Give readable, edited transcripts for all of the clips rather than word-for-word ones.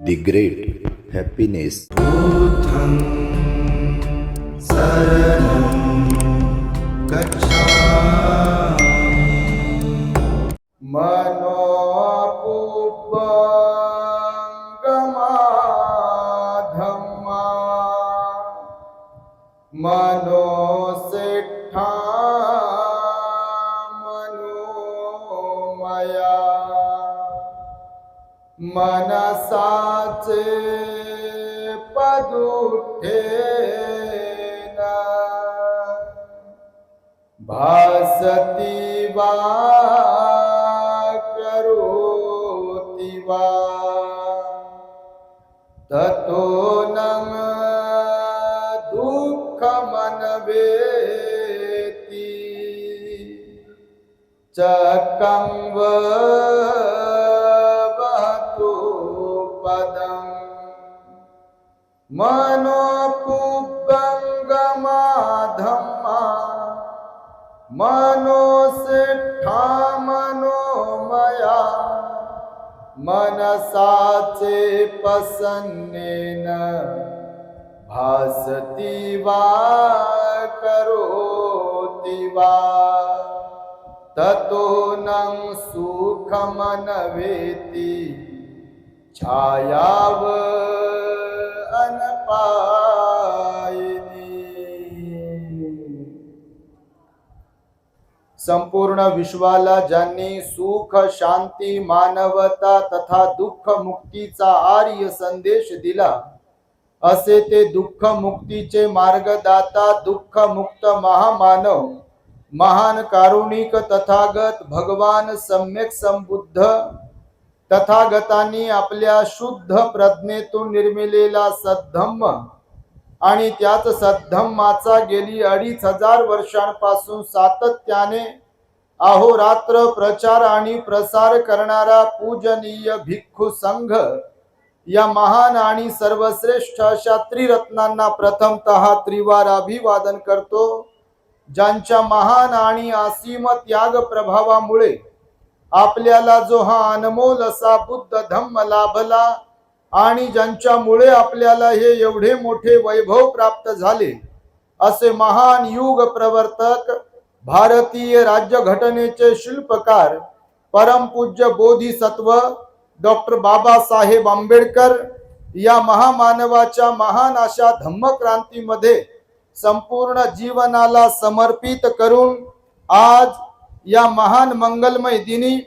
The Great Happiness. बुद्धं शरणं गच्छामि मनोपुब्बंगमाधम्मा मनोसेट्ठा मनोमया मनसाचे पदुठेन भासती वा करोति वा ततो न दुःखमनवेति चक्रं पदं मनोपुब्बंगमाधम्मा मनोसेट्ठा मनोमया मनसाचे प्रसन्नेन भासती वा करोति वा ततो न सुखमनवेति छायाव अनपायिनी। संपूर्ण विश्वाला ज्यांनी सुख शांती मानवता तथा दुःख मुक्तीचा आर्य संदेश दिला असे ते दुःख मुक्तीचे मार्गदाता दुःख मुक्त महामानव महान कारुणिक तथागत भगवान सम्यक संबुद्ध तथागतांनी आपल्या शुद्ध प्रज्ञेतून निर्मिलेला सद्धम्म आणि त्याच सद्धम्माचा गेली 2500 वर्षांपासून सातत्याने अहोरात्र प्रचार आणि प्रसार करणारा पूजनीय भिक्खू संघ या महान आणि सर्वश्रेष्ठ अशा त्रिरत्नांना प्रथमतः त्रिवार अभिवादन करतो, ज्यांच्या महान आणि असीम त्याग प्रभावामुळे आपल्याला जो हा अनमोल असा बुद्ध धम्म लाभला आणि ज्यांच्यामुळे आपल्याला हे एवढे मोठे वैभव प्राप्त झाले असे महान युग प्रवर्तक भारतीय राज्यघटनेचे शिल्पकार परमपूज्य बोधिसत्व डॉक्टर बाबासाहेब आंबेडकर या महामानवाच्या महान अशा धम्मक्रांतीमध्ये संपूर्ण जीवनाला समर्पित करून आज या महान मंगलमय दिनी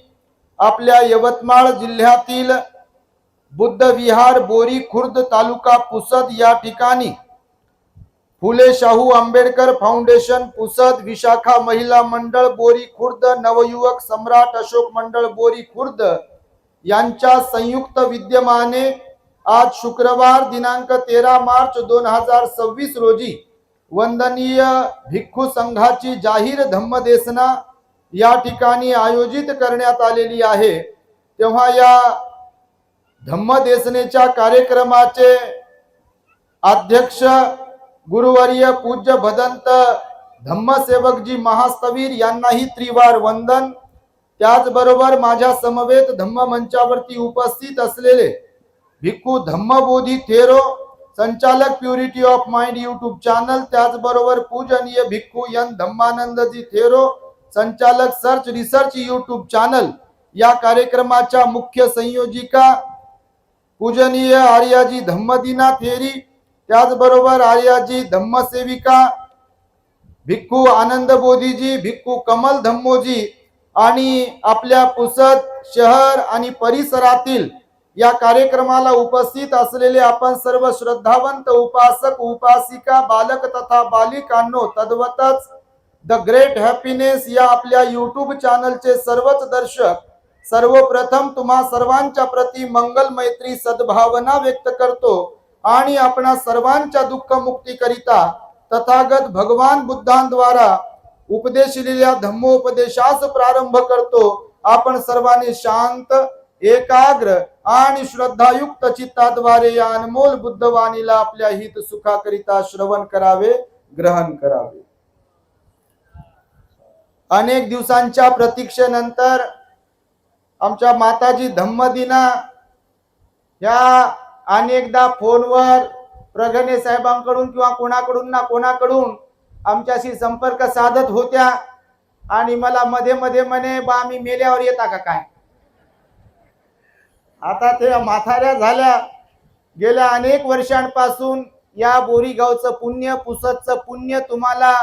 आपल्या यवतमाळ जिल्ह्यातील बुद्ध विहार बोरी खुर्द तालुका पुसद या ठिकाणी फुले शाहू आंबेडकर फाउंडेशन पुसद विशाखा महिला मंडळ बोरी खुर्द नवयुवक सम्राट अशोक मंडळ बोरी खुर्द यांच्या संयुक्त विद्यमाने आज शुक्रवार दिनांक 13 मार्च 2026 रोजी वंदनीय भिक्खू संघाची जाहीर धम्मदेसना या ठिकाणी आयोजित करण्यात आलेली आहे। तेव्हा या धम्मदेसनेच्या कार्यक्रमाचे अध्यक्ष गुरुवर्य पूज्य भदंत धम्मसेवकजी महास्थवीर यांनाही त्रिवार वंदन। त्याचबरोबर माझ्या समवेत धम्म मंचावरती उपस्थित असलेले भिक्खू धम्मबोधी थेरो संचालक purity of mind YouTube channel, त्याचबरोबर पूजनीय भिक्खू एन धम्मानंदजी थेरो संचालक सर्च रिसर्च यूट्यूब चॅनल या कार्यक्रमाच्या मुख्य संयोजिका पूजनीय आर्याजी धम्मदीना थेरी, त्याचबरोबर आर्याजी धम्मसेविका भिक्खू आनंद बोधीजी, भिक्खू कमल धम्मोजी आणि आपल्या पुसद शहर आणि परिसरातील या कार्यक्रमाला उपस्थित असलेले आपण सर्व श्रद्धावंत उपासक उपासिका बालक तथा बालिकांनो, तद्वतच द ग्रेट हॅपीनेस या आपल्या यूट्यूब चॅनलचे सर्वच दर्शक, सर्वप्रथम तुम्हा सर्वांच्या प्रती मंगल मैत्री सद्भावना व्यक्त करतो आणि आपणा सर्वांच्या दुःख मुक्ती करिता तथागत भगवान बुद्धांद्वारा उपदेशिलेल्या धम्मोपदेशास प्रारंभ करतो। आपण सर्वांनी शांत एकाग्र आणि श्रद्धायुक्त चित्ताद्वारे या अनमोल बुद्धवाणीला आपल्या हित सुखाकरिता श्रवण करावे, ग्रहण करावे। अनेक दिवसांच्या प्रतीक्षेनंतर आमच्या माताजी धम्मदीना या अनेकदा फोनवर प्रगणे साहेबांकडून किंवा कोणाकडून आमच्याशी संपर्क साधत होत्या आणि मला मध्ये मध्ये म्हणे बा मी मेल्यावर येता का काय. आता ते म्हाताऱ्या झाल्या. गेल्या अनेक वर्षांपासून या बोरीगावचं पुण्य, पुसदचं पुण्य तुम्हाला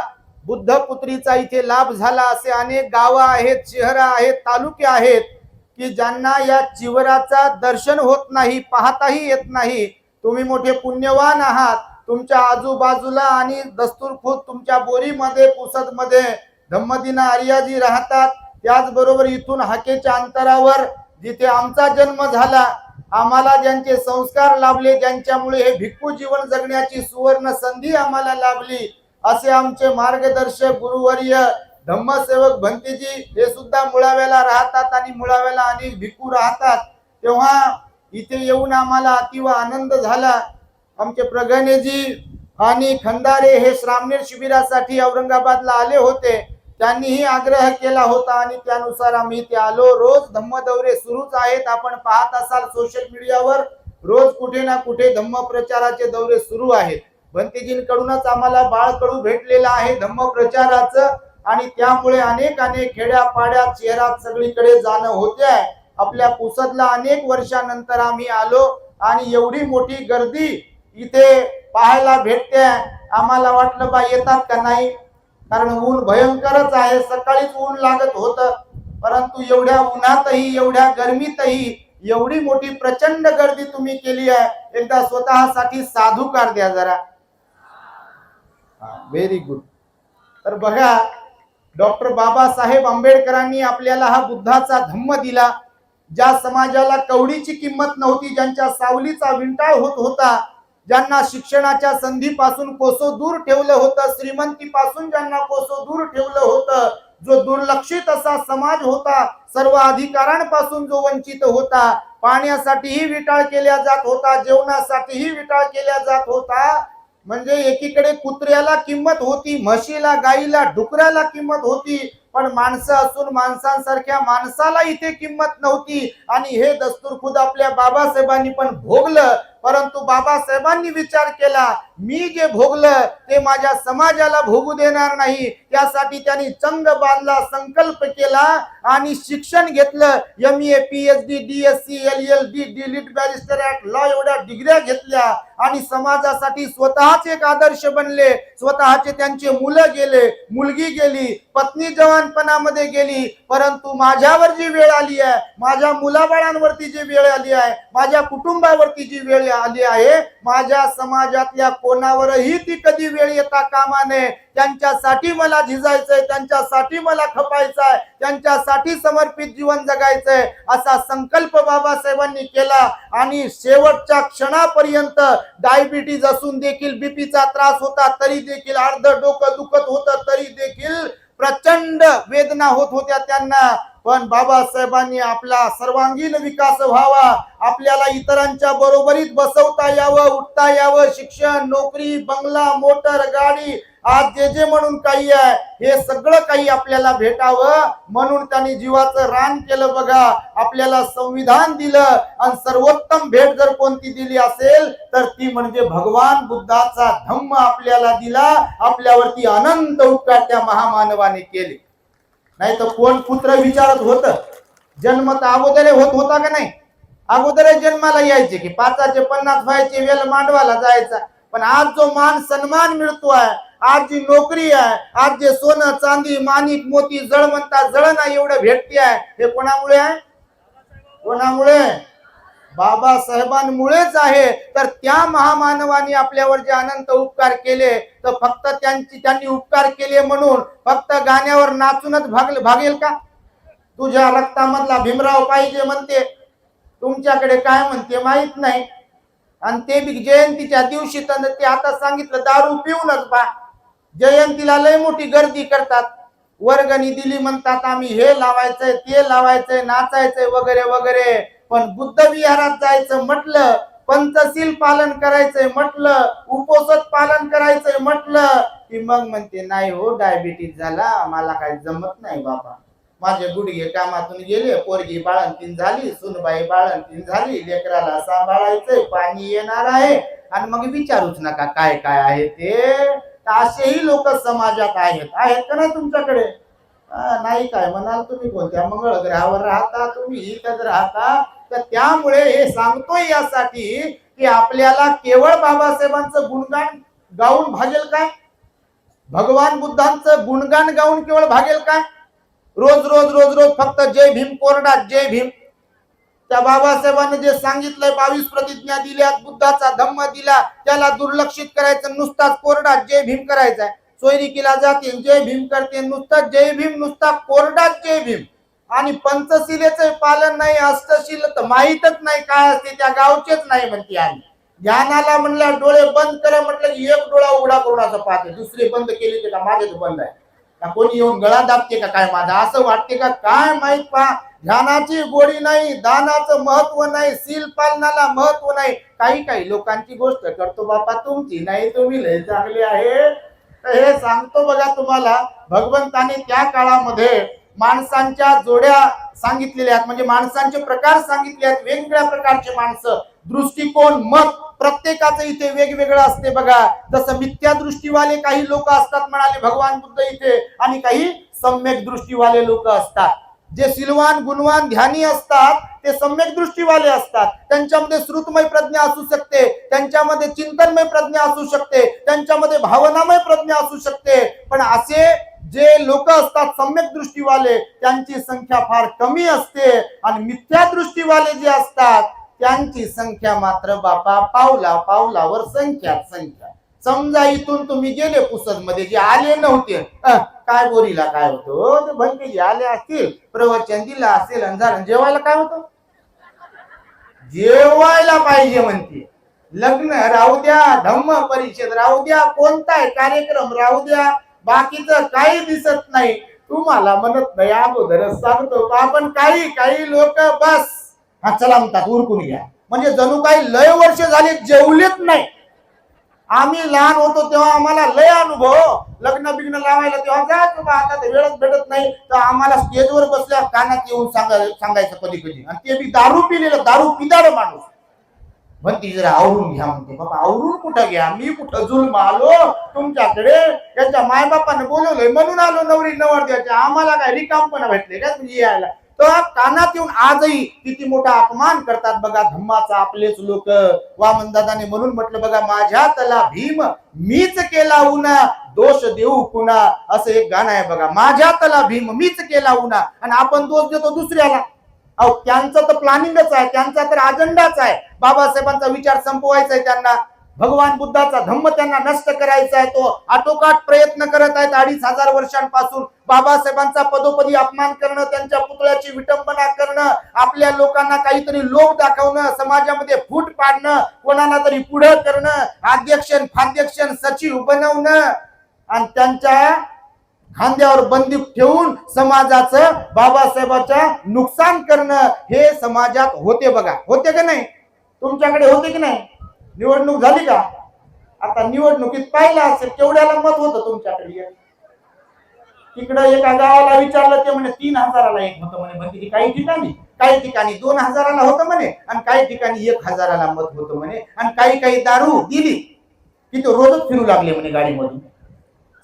बुद्धपुत्रीचा इथे लाभ झाला. असे अनेक गावं आहेत, शहरं आहेत, तालुके आहेत की ज्यांना या चिवराचा दर्शन होत नाही, पाहताही येत नाही. तुम्ही मोठे पुण्यवान आहात. तुमच्या आजूबाजूला आणि दस्तूरखुद तुमच्या बोरीमध्ये, पुसदमध्ये धम्मदिना आर्याजी राहतात. त्याचबरोबर इथून हाकेच्या अंतरावर जिथे आमचा जन्म झाला, आम्हाला ज्यांचे संस्कार लाभले, ज्यांच्यामुळे हे भिक्खू जीवन जगण्याची सुवर्ण संधी आम्हाला लाभली, असे आमचे मार्गदर्शक गुरुवर्य धम्मसेवक भंतेजी हे सुद्धा मुळाव्याला राहतात आणि मुळाव्याला अनेक भिक्खू राहतात. तेव्हा इथे येऊन आम्हाला अतिव आनंद झाला. आमचे प्रगणेजी आणि खंदारे हे श्रामणेर शिबिरासाठी औरंगाबादला आले होते. त्यांनीही आग्रह केला होता आणि त्यानुसार आम्ही इथे आलो. रोज धम्म दौरे सुरूच आहेत. आपण पाहत असाल सोशल मीडियावर रोज कुठे ना कुठे धम्म प्रचाराचे दौरे सुरू आहेत. भंतेजींकडूनच आम्हाला बाळकडू भेटलेलं आहे धम्म प्रचाराचं आणि त्यामुळे अनेक खेड्यापाड्यात, शहरात सगळीकडे जाणं होते. आपल्या पुसदला अनेक वर्षानंतर आम्ही आलो आणि एवढी मोठी गर्दी इथे पाहायला भेटते. आम्हाला वाटलं बा येतात का नाही, कारण ऊन भयंकरच आहे. सकाळीच ऊन लागत होतं, परंतु एवढ्या उन्हातही, एवढ्या गरमीतही एवढी मोठी प्रचंड गर्दी तुम्ही केली आहे. एकदा स्वतःसाठी साधुकार द्या जरा. Very good. तर बघा, डॉक्टर बाबासाहेब आंबेडकरांनी आपल्याला हा बुद्धाचा धम्म दिला. ज्या समाजाला कवडीची किंमत नव्हती, ज्यांच्या सावलीचा विंटाळ होत होता, ज्यांना शिक्षणाच्या संधीपासून कोसो दूर ठेवलं होतं, श्रीमंतीपासून ज्यांना कोसो दूर ठेवलं होतं, जो दुर्लक्षित असा समाज होता, सर्व अधिकारांपासून जो वंचित होता, पाण्यासाठीही विटाळ केल्या जात होता, जेवणासाठीही विटाळ केल्या जात होता. म्हणजे एकीकडे कुत्र्याला किंमत होती, म्हशीला, गाईला, डुकराला किंमत होती, पण माणसं असून माणसांसारख्या माणसाला इथे किंमत नव्हती. आणि हे दस्तूर खुद आपल्या बाबासाहेबांनी पण भोगलं. परंतु बाबासाहेबांनी विचार केला, मी जे भोगलं ते माझ्या समाजाला भोगू देणार नाही. त्यासाठी त्यांनी चंग बांधला, संकल्प केला आणि शिक्षण घेतलं. MA, PhD, DSc, LLD, delete barrister at law एवढ्या डिग्र्या घेतल्या आणि समाजासाठी स्वतःच एक आदर्श बनले. स्वतःचे त्यांचे मुलं गेले, मुलगी गेली, पत्नी जवानपणामध्ये गेली. परंतु माझ्यावर जी वेळ आली आहे, माझ्या मुलाबाळांवरती जी वेळ आली आहे, माझ्या कुटुंबावरती जी वेळ आली आहे, माझ्या समाजातल्या कोणावरही ती कधी वेळ येता कामा नये. त्यांच्यासाठी मला झिजायचंय, त्यांच्यासाठी मला खपायचंय, त्यांच्यासाठी समर्पित जीवन जगायचंय, असा संकल्प बाबासाहेबांनी केला. आणि शेवटच्या क्षणापर्यंत डायबिटीज असून देखील, बीपीचा त्रास होता तरी देखील, अर्ध डोकं दुखत होतं तरी देखील, प्रचंड वेदना होत होत्या त्यांना, पण बाबासाहेबांनी आपला सर्वांगीण विकास व्हावा, आपल्याला इतरांच्या बरोबरीत बसवता यावं, उठता यावं, शिक्षण, नोकरी, बंगला, मोटर, गाडी, आज जे म्हणून काही आहे, हे सगळं काही आपल्याला भेटावं म्हणून त्यांनी जीवाचं रान केलं. बघा, आपल्याला संविधान दिलं आणि सर्वोत्तम भेट जर कोणती दिली असेल तर ती म्हणजे भगवान बुद्धाचा धम्म आपल्याला दिला. आपल्यावरती अनंत उपकार त्या महामानवाने केले. नाही तर कोण पुत्र विचारत होत, जन्म तर अगोदर होत होता का नाही? अगोदर जन्माला यायचे की 5चे 50 व्हायचे, वेल मांडवाला जायचा. पण आज जो मान सन्मान मिळतोय, आज जी नोकरी आहे, आज जे सोनं चांदी माणिक मोती जळवंता जळणा एवढं भेटते आहे, हे कोणामुळे आहे? कोणामुळे? बाबासाहेबांमुळेच आहे. तर त्या महामानवानी आपल्यावर जे अनंत उपकार केले, तर फक्त त्यांनी उपकार केले म्हणून फक्त गाण्यावर नाचूनच भागेल का? तुझ्या रक्तामधला भीमराव पाहिजे म्हणते, तुमच्याकडे काय म्हणते माहित नाही. आणि ते बी जयंतीच्या दिवशी तर ते आता सांगितलं दारू पिऊनच बा. जयंतीला लय मोठी गर्दी करतात, वर्गणी दिली म्हणतात, आम्ही हे लावायचंय, ते लावायचंय, नाचायचंय वगैरे वगैरे. पण बुद्ध विहारात जायचं म्हटलं, पंचशील पालन करायचंय म्हटलं, उपोषण पालन करायचंय म्हटलं की मग म्हणते नाही हो, डायबिटीज झाला, मला काही जमत नाही बाबा, माझे गुडघे कामातून गेले, पोरगी बाळंतीन झाली, सुनबाई बाळंतीन झाली, लेकराला सांभाळायचंय, पाणी येणार आहे, आणि मग विचारूच नका काय काय आहे ते. असेही लोक समाजात आहेत का नाही तुमच्याकडे? नाही काय म्हणाल तुम्ही? कोणत्या मंगळ ग्रहावर राहता तुम्ही? इथंच राहता. तर त्यामुळे हे सांगतोय यासाठी की आपल्याला केवळ बाबासाहेबांचं गुणगान गाऊन भागेल काय? भगवान बुद्धांचं गुणगान गाऊन केवळ भागेल काय? रोज रोज रोज रोज फक्त जय भीम कोरडात, जय भीम. त्या बाबासाहेबांनी जे सांगितलंय, 22 प्रतिज्ञा दिल्यात, बुद्धाचा धम्म दिला, त्याला दुर्लक्षित करायचं, नुसताच कोरडात जय भीम करायचा. सोयरिकीला जाते, जय भीम करते, नुसताच जय भीम, नुसता कोरडात जय भीम. आणि पंचशिलेचं पालन नाही, अष्टशील तर माहीतच नाही काय असते, त्या गावचेच नाही म्हणते. आम्ही ध्यानाला म्हणलं डोळे बंद करा, म्हटलं की एक डोळा उघडा करून असं पाहते, दुसरे बंद केले ते का माझे बंद आहे का? कोणी येऊन गळा दाबते का काय माझा? असं वाटते का काय माहित? पहा, ध्यानाची गोडी नाही, दानाचं महत्व नाही, सील पालनाला महत्व नाही. काही काही लोकांची गोष्ट करतो बापा, तुमची नाही, तुम्ही लय चांगले आहे. हे सांगतो बघा तुम्हाला, भगवंताने त्या काळामध्ये माणसांच्या जोड्या सांगितलेल्या आहेत, म्हणजे माणसांचे प्रकार सांगितले आहेत. वेगवेगळ्या प्रकारचे माणसं, दृष्टिकोन, मत प्रत्येकाचं इथे वेगवेगळं असते बघा. जसं मिथ्या दृष्टीवाले काही लोक असतात म्हणाले भगवान बुद्ध इथे, आणि काही सम्यक दृष्टीवाले लोक असतात. जे सिलवान गुणवान ध्यानी असतात ते सम्यक दृष्टीवाले असतात. त्यांच्यामध्ये श्रुतमय प्रज्ञा असू शकते, त्यांच्यामध्ये चिंतनमय प्रज्ञा असू शकते, त्यांच्यामध्ये भावनामय प्रज्ञा असू शकते. पण असे जे लोक असतात सम्यक दृष्टीवाले, त्यांची संख्या फार कमी असते. आणि मिथ्या दृष्टीवाले जे असतात त्यांची संख्या मात्र बापा पावला पावलावर संख्या. समजा इथून तुम्ही गेले पुसद मध्ये, जे आले नव्हते, काय बोरीला काय होतं, ते भंतेजी आले असतील, प्रवचन दिला असेल, आणि जेवायला काय होतं? जेवायला पाहिजे म्हणते. लग्न राहू द्या, धम्म परिषद राहू द्या, कोणताही कार्यक्रम राहू द्या, बाकीचं काही दिसत नाही. तुम्हाला म्हणत नाही, अगोदरच सांगतो. आपण काही लोक बस चला म्हणतात, उरकून घ्या, म्हणजे जणू काही लय वर्ष झाले जेवलेच नाही. आम्ही लहान होतो तेव्हा आम्हाला लय अनुभव, लग्न बिग्न लावायला तेव्हा जायचो बा, आता वेळच भेटत नाही. तर आम्हाला स्टेजवर बसल्या कानात येऊन सांगायचं कधी कधी, आणि ते बी दारू पिलेलं, दारू पिदार माणूस. म्हणते जरा आवरून घ्या म्हणते. बाबा आवरून कुठं घ्या, मी कुठं जुलम आलो तुमच्याकडे? त्यांच्या मायबापाने बोलवलंय म्हणून आलो. नवरी नवरदेवाच्या आम्हाला काय रिकामपणा भेटले का तुम्ही यायला? तर कानात येऊन आजही किती मोठा अपमान करतात बघा धम्माचा आपलेच लोक. वामन दादाने म्हणून म्हटलं बघा, माझ्या तला भीम मीच केला उन्हा, दोष देऊ कुणा, असं एक गाणं आहे बघा. माझ्या तला भीम मीच केला उन्हा, आणि आपण दोष देतो दुसऱ्याला. अहो त्यांचं तर प्लॅनिंगच आहे, त्यांचा तर अजेंडाच आहे. बाबासाहेबांचा विचार संपवायचा आहे त्यांना, भगवान बुद्धाचा धम्म त्यांना नष्ट करायचा आहे. तो आटोकाट प्रयत्न करत आहेत 2500 वर्षांपासून. बाबासाहेबांचा पदोपदी अपमान करणं, त्यांच्या पुतळ्याची विटंबना करणं, आपल्या लोकांना काहीतरी लोभ दाखवणं, समाजामध्ये फूट पाडणं, कोणाला तरी पुढं करणं, अध्यक्ष फाध्यक्ष सचिव बनवणं, आणि त्यांच्या खांद्यावर बंदूक ठेवून समाजाचं, बाबासाहेबांच्या नुकसान करणं, हे समाजात होते बघा. होते का नाही? तुमच्याकडे होते की नाही? निवडणूक झाली का? आता निवडणुकीत पाहिलं असेल केवढ्याला मत होतं तुमच्याकडे. तिकडं एका गावाला विचारलं, ते म्हणे 3000ला एक होतं म्हणे. म्हणजे काही ठिकाणी 2000ला होतं म्हणे, आणि काही ठिकाणी 1000ला मत होतं म्हणे. आणि काही दारू दिली की तो रोजच फिरू लागले म्हणे गाडीमधून.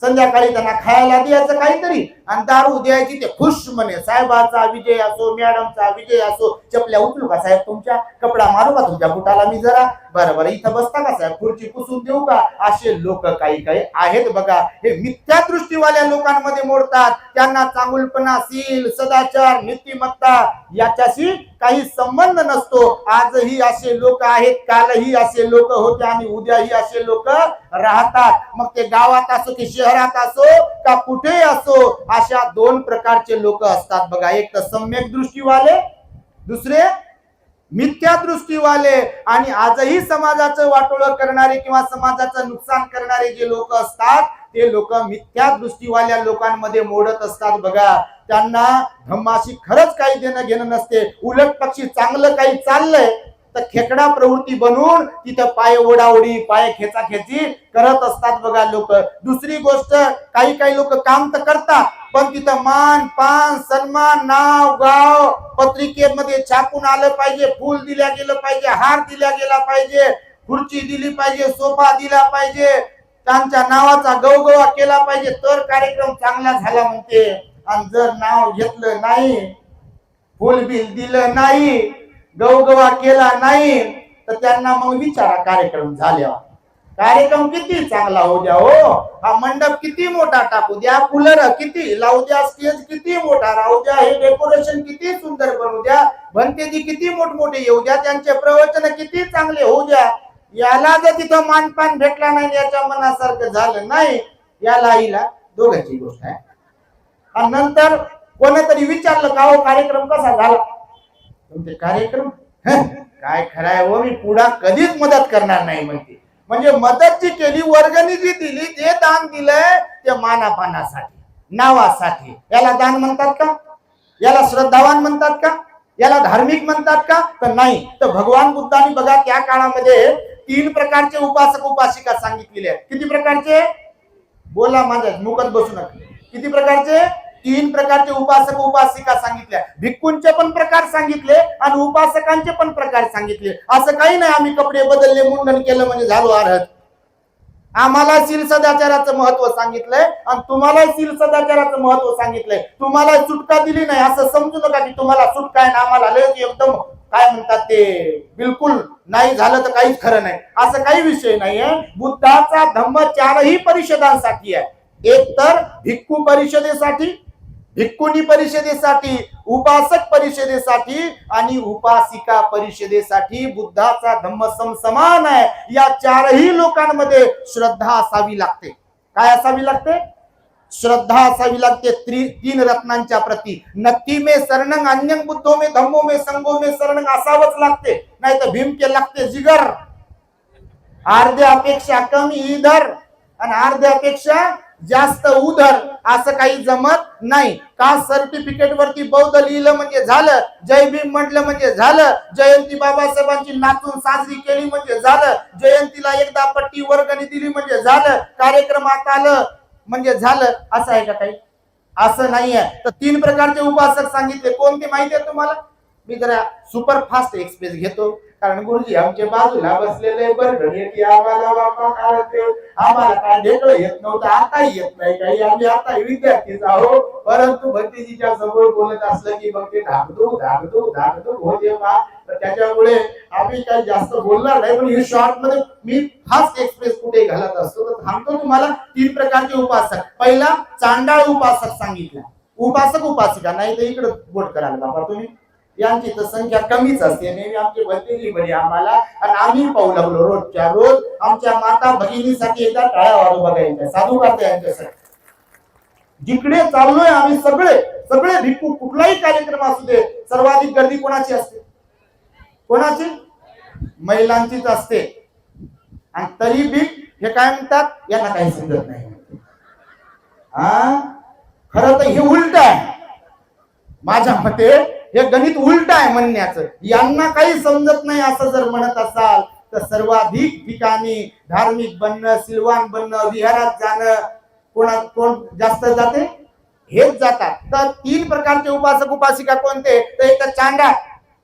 संध्याकाळी त्यांना खायला द्यायचं काहीतरी, आणि दारू द्यायची, ते खुश म्हणे. साहेबाचा विजय असो, मॅडमचा विजय असो, चपल्या उचलू का साहेब तुमच्या, कपडा मारू का तुमच्या बुटाला मी जरा, बरं इथं बसता का साहेब, खुर्ची पुसून देऊ का? असे लोक काही आहेत बघा. हे मिथ्या दृष्टीवाल्या लोकांमध्ये मोडतात. त्यांना चांगुलपणा, शील, सदाचार, नीतिमत्ता याच्याशी काही संबंध नसतो. आजही असे लोक आहेत, कालही असे लोक होते, आणि उद्याही असे लोक राहतात. मग ते गावात असो की शहरात असो का कुठेही असो, अशा 2 प्रकारचे लोक असतात बघा. एक तर सम्यक दृष्टीवाले, दुसरे मिथ्या दृष्टीवाले. आणि आजही समाजाचं वाटोळं करणारे किंवा समाजाचं नुकसान करणारे जे लोक असतात, ते लोक मिथ्या दृष्टीवाल्या लोकांमध्ये मोडत असतात बघा. त्यांना धम्माशी खरंच काही देणं घेणं नसते. उलट पक्षी चांगलं काही चाललंय तर खेकडा प्रवृत्ती बनवून तिथं पाय ओढाओढी, पाय खेचाखेची करत असतात बघा लोक. दुसरी गोष्ट, काही लोक काम तर करतात, पण तिथं मान पान सन्मान नाव गाव पत्रिकेमध्ये छापून आलं पाहिजे, फूल दिल्या गेलं पाहिजे, हार दिला गेला पाहिजे, खुर्ची दिली पाहिजे, सोफा दिला पाहिजे, त्यांच्या नावाचा गवगवा केला पाहिजे, तर कार्यक्रम चांगला झाला म्हणते. आणि जर नाव घेतलं नाही, फुल बिल दिलं नाही, गवगवा केला नाही, तर त्यांना मग विचारा कार्यक्रम झाल्यावर कार्यक्रम किती चांगला होऊ द्या, हो हा मंडप किती मोठा टाकू द्या, कूलर किती लावू द्या, स्टेज किती मोठा राहू द्या, हे डेकोरेशन किती सुंदर बनवू द्या, भंतेजी किती मोठमोठे येऊ द्या, त्यांचे प्रवचन किती चांगले होऊ द्या, याला जर तिथं मानपान भेटला नाही, याच्या मनासारखं झालं नाही, याला आईला दोघांची गोष्ट आहे. आणि नंतर कोणीतरी विचारलं का हो कार्यक्रम कसा झाला, तुमचे कार्यक्रम काय खराय हो, मी पुढा कधीच मदत करणार नाही म्हणते. म्हणजे मदत जी केली, वर्गणी जी दिली, जे दान दिलंय ते मानापानासाठी नावासाठी, याला दान म्हणतात का, याला श्रद्धावान म्हणतात का, याला धार्मिक म्हणतात का, तर नाही. तर भगवान बुद्धांनी बघा त्या काळामध्ये 3 प्रकारचे उपासक उपासिका सांगितलेले आहेत. किती प्रकारचे, बोला माझ्या मुखात बसू नका, किती प्रकारचे, 3 प्रकारचे उपासक उपासिका सांगितल्या. भिक्खूंचे पण प्रकार सांगितले आणि उपासकांचे पण प्रकार सांगितले. असं काही नाही आम्ही कपडे बदलले मुंडन केलं म्हणजे झालो अर्हत. आम्हाला शील सदाचाराचं महत्व सांगितलंय आणि तुम्हाला शील सदाचाराचं महत्व सांगितलंय. तुम्हाला सुटका दिली नाही असं समजू नका की तुम्हाला सुटका आहे ना आम्हाला लय एकदम काय म्हणतात ते बिलकुल नाही झालं तर काहीच खरं नाही, असं काही विषय नाहीये. बुद्धाचा धम्म 4ही परिषदांसाठी आहे. एक तर भिक्खू परिषदेसाठी, भिक्खुनी परिषदेसाठी, उपासक परिषदेसाठी आणि उपासिका परिषदेसाठी बुद्धाचा धम्म समसमान आहे. या 4ही लोकांमध्ये श्रद्धा असावी लागते. काय असावी लागते, श्रद्धा असावी लागते 3 रत्नांच्या प्रती. नक्की मे शरणं अन्यं बुद्धो मे धम्मो मे संघो मे शरणं असावंच लागते, नाही तर भीम के लागते जिगर. अर्ध्यापेक्षा कमी इधर आणि अर्ध्यापेक्षा जास्त उधर असं काही जमत नाही. कास्ट सर्टिफिकेट वरती बौद्ध लिहिलं म्हणजे झालं, जय भीम म्हटलं म्हणजे झालं, जयंती बाबासाहेबांची नाचून साजरी केली म्हणजे झालं, जयंतीला एकदा पट्टी वर्गणी दिली म्हणजे झालं, कार्यक्रमात आलं म्हणजे झालं, असं आहे का काही, असं नाहीये. तर 3 प्रकारचे उपासक सांगितले. कोणते माहिती आहे तुम्हाला, मी जरा सुपर फास्ट एक्सप्रेस घेतो कारण गुरुजी आमच्या बाजूला बसलेले बरं की आम्हाला बापा काढते, आम्हाला काय ढेकळं येत नव्हतं, आताही येत नाही काही, आम्ही आता विद्यार्थीच आहो. परंतु भक्तीजीच्या समोर बोलत असलं की मग ते धाकधूक होते बा, तर त्याच्यामुळे आम्ही काही जास्त बोलणार नाही. पण हे शॉर्ट मध्ये मी फास्ट एक्सप्रेस कुठे घालत असतो. तर थांबतो तुम्हाला 3 प्रकारचे उपासक. पहिला चांडाळ उपासक सांगितला, उपासक उपासिका नाही तर इकडे बोट करायला बाबा तुम्ही, यांची तर संख्या कमीच असते. नेहमी आमची भक्तीजी बरी आम्हाला आणि आम्ही पाहू लागलो रोजच्या रोज आमच्या माता भगिनीसाठी एकदा टाळ्या वाजू बघायच्या, साधू करते यांच्यासाठी. जिकडे चाललोय आम्ही सगळे भिक्खू, कुठलाही कार्यक्रम असू दे, सर्वाधिक गर्दी कोणाची असते, कोणाची, महिलांचीच असते. आणि तरी बी हे काय म्हणतात, यांना काही समजत नाही. खरं तर हे उलट आहे, माझ्या मते हे गणित उलट आहे म्हणण्याचं. यांना काही समजत नाही असं जर म्हणत असाल तर सर्वाधिक ठिकाणी धार्मिक बनणं, सिलवान बनणं, विहारात जाणं कोण जास्त जाते, हेच जातात. तर 3 प्रकारचे उपासक उपासिका कोणते, तर एक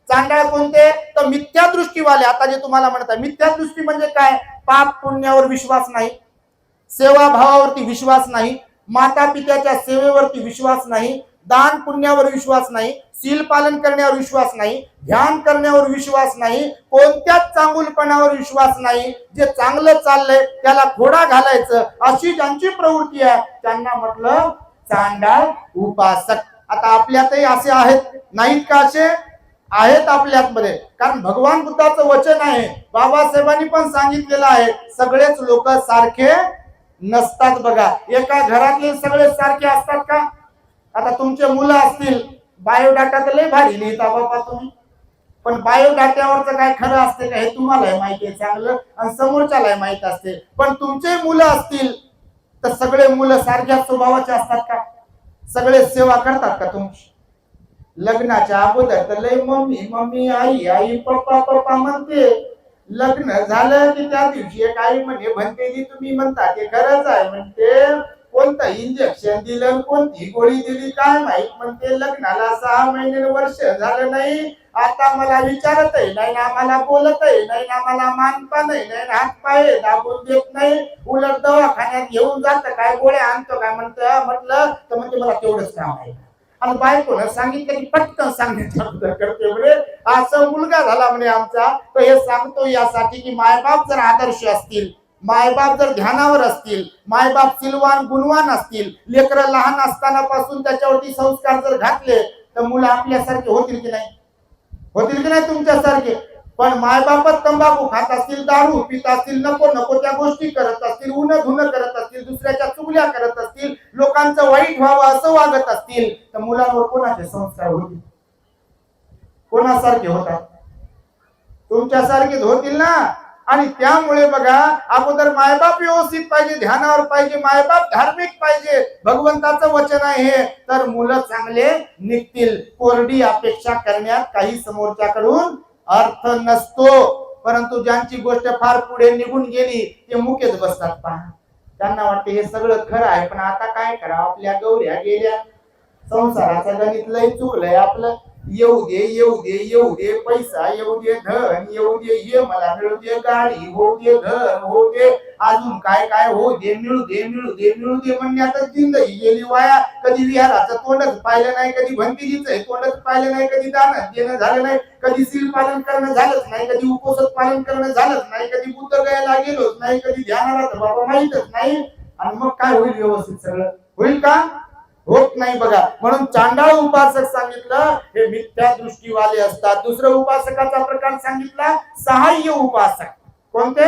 चांडाळ कोणते, तर मिथ्या दृष्टीवाले. आता जे तुम्हाला म्हणत आहे मिथ्या दृष्टी म्हणजे काय, पाप पुण्यावर विश्वास नाही, सेवा भावावरती विश्वास नाही, माता पित्याच्या सेवेवरती विश्वास नाही, दान पुण्यावर विश्वास नाही, सील पालन करण्यावर विश्वास नाही, ध्यान करण्यावर विश्वास नाही, कोणत्याच चांगुलपणावर विश्वास नाही. जे चांगलं चाललंय त्याला खोडा घालायचं अशी ज्यांची प्रवृत्ती आहे त्यांना म्हटलं चांडाळ उपासक. आता आपल्यातही असे आहेत नाहीत का, असे आहेत आपल्यात मध्ये. कारण भगवान बुद्धाचं वचन आहे, बाबासाहेबांनी पण सांगितलेलं आहे, सगळेच लोक सारखे नसतात. बघा, एका घरातले सगळे सारखे असतात का. आता तुमचे मुलं असतील, बायोडाटा तर लय भारी लिहिता बाबा तुम्ही, पण बायोडाट्यावरचं काय खरं असते का हे तुम्हाला माहिती आहे चांगलं आणि समोरच्याला माहित असते. पण तुमचे मुलं असतील तर सगळे मुलं सारख्या स्वभावाचे असतात का, सगळे सेवा करतात का तुमची. लग्नाच्या अगोदर तर लय मम्मी मम्मी आई आई पप्पा पप्पा म्हणते, लग्न झालं की त्या दिवशी एक आई म्हणे, म्हणते की तुम्ही म्हणता ते खरंच आहे म्हणते, कोणतं इंजेक्शन दिलं, कोणती गोळी दिली काय माहित. म्हणते लग्नाला 6 महिने वर्ष झालं नाही, आता मला विचारतही नाही ना, मला बोलतही नाही ना, मला मानपान नाही ना, हात पाय दाबून देत नाही, उलट दवाखान्यात घेऊन जात काय गोळ्या आणतो काय म्हटलं तर म्हणते मला तेवढंच काम आहे. आणि बायकोनं सांगितलं की पटकन सांगितलं करते म्हणे. असं मुलगा झाला म्हणे आमचा. तर हे सांगतो यासाठी की मायबाप जर आदर्श असतील, मायबाप जर ध्यानावर असतील, मायबाप सिलवान गुणवान असतील, लेकरं लहान असतानापासून त्याच्यावरती संस्कार जर घातले तर मुलं आपल्यासारखे होतील की नाही? होतील की नाही तुमच्यासारखे? पण मायबापच तंबाखू खात असतील, दारू पित असतील, नको नको त्या गोष्टी करत असतील, उन्ह धुणं करत असतील, दुसऱ्याच्या चुगल्या करत असतील, लोकांचं वाईट व्हावं असं वागत असतील, तर मुलांवर कोणाचे संस्कार होतील? कोणासारखे होतात? तुमच्यासारखेच होतील ना. आणि त्यामुळे बघा, अगोदर मायबाप व्यवस्थित पाहिजे, ध्यानावर पाहिजे, मायबाप धार्मिक पाहिजे, भगवंताचं वचन आहे हे, तर मुलं चांगले निघतील. कोरडी अपेक्षा करण्यात काही समोरच्याकडून अर्थ नसतो. परंतु ज्यांची गोष्ट फार पुढे निघून गेली ते मुकेच बसतात पहा. त्यांना वाटते हे सगळं खरं आहे, पण आता काय करा, आपल्या गौऱ्या गेल्या, संसाराचं गणित लय चुकलंय आपलं. येऊ दे येऊ दे येऊ दे, पैसा येऊ दे, धन येऊ दे, ये मला मिळू दे, गाडी होऊ दे, घर होऊ दे, अजून काय काय होऊ दे, मिळू दे मिळू दे मिळू दे म्हणण्यातच जिंदगी गेली वाया. कधी विहाराचं तोंडच पाहिलं नाही, कधी भंतीजीचं तोंडच पाहिलं नाही, कधी दान देणं झालं नाही, कधी सील पालन करणं झालंच नाही, कधी उपोषण पालन करणं झालंच नाही, कधी बुद्ध गयाला गेलोच नाही, कधी ध्यानाला तर बाबा माहितच नाही. आणि मग काय होईल? व्यवस्थित सगळं होईल का? होत नाही बघा. म्हणून चांडाळ उपासक सांगितलं हे मिथ्या दृष्टीवाले असतात. दुसरं उपासकाचा प्रकार सांगितला सहाय्य उपासक. कोणते?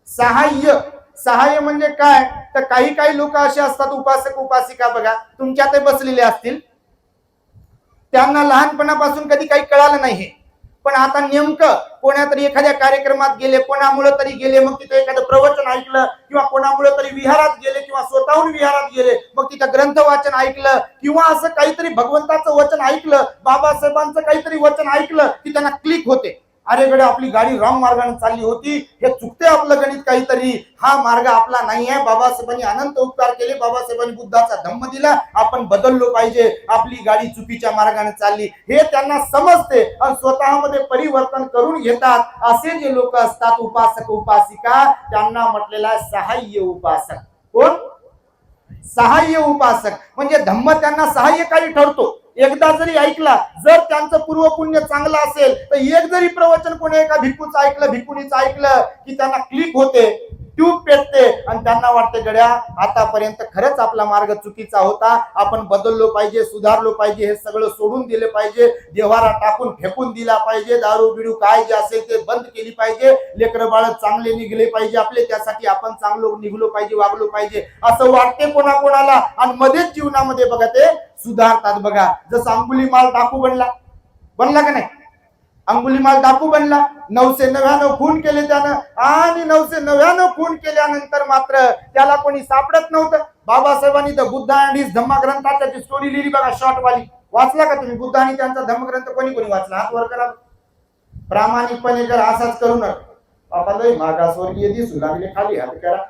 सहाय्य. सहाय्य म्हणजे काय? तर काही काही लोक असे असतात उपासक उपासिका बघा, तुमच्या ते बसलेले असतील, त्यांना लहानपणापासून कधी काही कळालं नाही, पण आता नेमकं कोणातरी एखाद्या कार्यक्रमात गेले, कोणामुळे तरी गेले, मग तिथे एखादं प्रवचन ऐकलं, किंवा कोणामुळे तरी विहारात गेले, किंवा स्वतःहून विहारात गेले, मग तिथं ग्रंथ वाचन ऐकलं, किंवा असं काहीतरी भगवंताचं वचन ऐकलं, बाबासाहेबांचं काहीतरी वचन ऐकलं की त्यांना क्लिक होते. अरे गडे, आपली गाडी रॉंग मार्गाने चालली होती, हे चुकते आपलं गणित काहीतरी, हा मार्ग आपला नाही आहे, बाबासाहेबांनी अनंत उपकार केले, बाबासाहेबांनी बुद्धाचा धम्म दिला, आपण बदललो पाहिजे, आपली गाडी चुकीच्या मार्गाने चालली, हे त्यांना समजते आणि स्वतःमध्ये परिवर्तन करून घेतात. असे जे लोक असतात उपासक उपासिका, त्यांना म्हटलेला सहाय्य उपासक. कोण? सहाय्य उपासक. म्हणजे धम्म त्यांना सहाय्यकारी ठरतो. एकदा जरी ऐकला, जर त्यांचं पूर्व पुण्य चांगलं असेल तर एक जरी प्रवचन कोणी एका भिक्खूचं ऐकलं, भिक्खुनीचं ऐकलं की त्यांना क्लिक होते, ट्यूब पेटते आणि त्यांना वाटते गड्या आतापर्यंत खरंच आपला मार्ग चुकीचा होता, आपण बदललो पाहिजे, सुधारलो पाहिजे, हे सगळं सोडून दिले पाहिजे, देवारा टाकून फेकून दिला पाहिजे, दारू बिडू काय जे असेल ते बंद केली पाहिजे, लेकरं बाळ चांगले निघले पाहिजे आपले, त्यासाठी आपण चांगलो निघलो पाहिजे, वागलो पाहिजे, असं वाटते कोणाकोणाला. आणि मध्येच जीवनामध्ये बघा ते सुधारतात बघा. जसं अंगुलीमाल डाकू बनला का नाही? अंगुलीमाल डाकू बनला, 999 खून केले त्यानं, आणि 999 खून केल्यानंतर मात्र त्याला कोणी सापडत नव्हतं. बाबासाहेबांनी तर बुद्ध आणि धम्मग्रंथाची स्टोरी लिहिली बघा, शॉर्ट वाली. वाचला का तुम्ही? बुद्ध आणि त्यांचा धम्मग्रंथ कोणी कोणी वाचला? हात वर करा. प्रामाणिकपणे जर असाच करू नका, बाबा लय मागासवर्गीय दिसू लागले, खाली हात करा.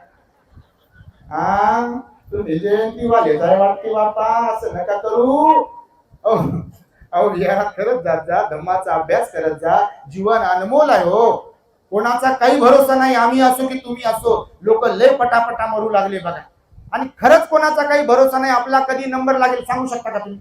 तुम्ही जयंती वाले जाय वाटते बापा, असं नका करू. अहो विहारात करत जात जा, धम्माचा अभ्यास करत जा, जीवन अनमोल आहे हो, कोणाचा काही भरोसा नाही, आम्ही असो की तुम्ही असो, लोक लय पटापटा मरू लागले बघा. आणि खरंच कोणाचा काही भरोसा नाही, आपला कधी नंबर लागेल सांगू शकता का तुम्ही?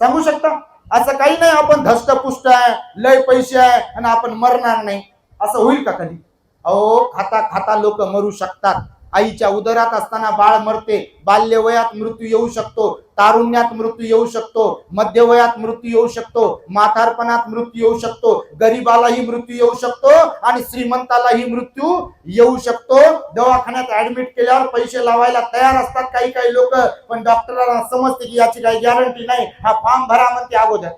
सांगू शकता? असं काही नाही आपण धष्टपुष्ट आहे, लय पैसे आहे आणि आपण मरणार नाही, असं होईल का कधी? अहो खाता खाता लोक मरू शकतात. आईच्या उदरात असताना बाळ मरते, बाल्यवयात मृत्यू येऊ शकतो, तारुण्यात मृत्यू येऊ शकतो, मध्यवयात मृत्यू येऊ शकतो, म्हातारपणात मृत्यू येऊ शकतो, गरीबालाही मृत्यू येऊ शकतो आणि श्रीमंतालाही मृत्यू येऊ शकतो. दवाखान्यात ऍडमिट केल्यावर पैसे लावायला तयार असतात काही काही लोक, पण डॉक्टरांना समजते की याची काही गॅरंटी नाही, हा फॉर्म भरा म्हणते अगोदर,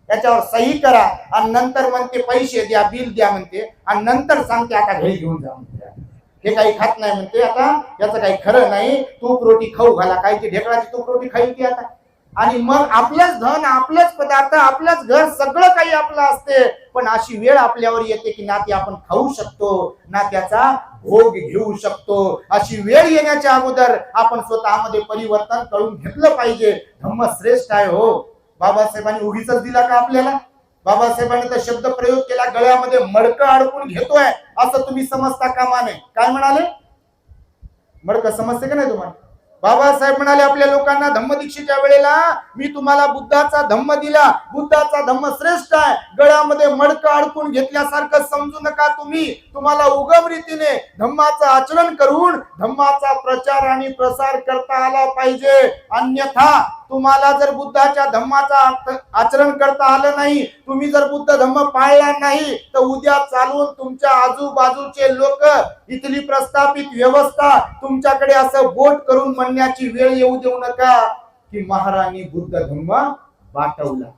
याच्यावर सही करा आणि नंतर म्हणते पैसे द्या, बिल द्या म्हणते, आणि नंतर सांगते आता घरी घेऊन जा म्हणते, हे काही खात नाही म्हणते, आता याचं काही खरं नाही, तूप रोटी खाऊ घाला, काही ती ढेकळाची तूप रोटी खाईल ती आता. आणि मग आपलंच धन, आपलंच पदार्थ, आपलंच घर, सगळं काही आपलं असते, पण अशी वेळ आपल्यावर येते की ना ती आपण खाऊ शकतो, ना त्याचा भोग घेऊ शकतो. अशी वेळ येण्याच्या अगोदर आपण स्वतःमध्ये परिवर्तन करून घेतलं पाहिजे. धम्म श्रेष्ठ आहे हो. बाबासाहेबांनी उगीच दिला का आपल्याला? बाबासाहेबांनी तर शब्द प्रयोग केला, गळ्यामध्ये मडकं अडकून घेतोय असं तुम्ही समजता कामा नये. काय म्हणाले? मडकं समजते का नाही तुम्हाला? बाबासाहेब म्हणाले आपल्या लोकांना धम्मदीक्षेच्या वेळेला, मी तुम्हाला बुद्धाचा धम्म दिला, बुद्धाचा धम्म श्रेष्ठ आहे, गळ्यामध्ये मडकं अडकून घेतल्यासारखं समजू नका तुम्ही. तुम्हाला उगम रीतीने धम्माचं आचरण करून धम्माचा प्रचार आणि प्रसार करता आला पाहिजे. अन्यथा तुम्हाला जर बुद्धाच्या धम्माचा आचरण करता आलं नाही, तुम्ही जर बुद्ध धम्म पाळला नाही, तर उद्या चालून तुमच्या आजूबाजूचे लोक, इथली प्रस्थापित व्यवस्था तुमच्याकडे असं बोट करून म्हणण्याची वेळ येऊ देऊ नका की महाराणी बुद्ध धम्म वाटवला.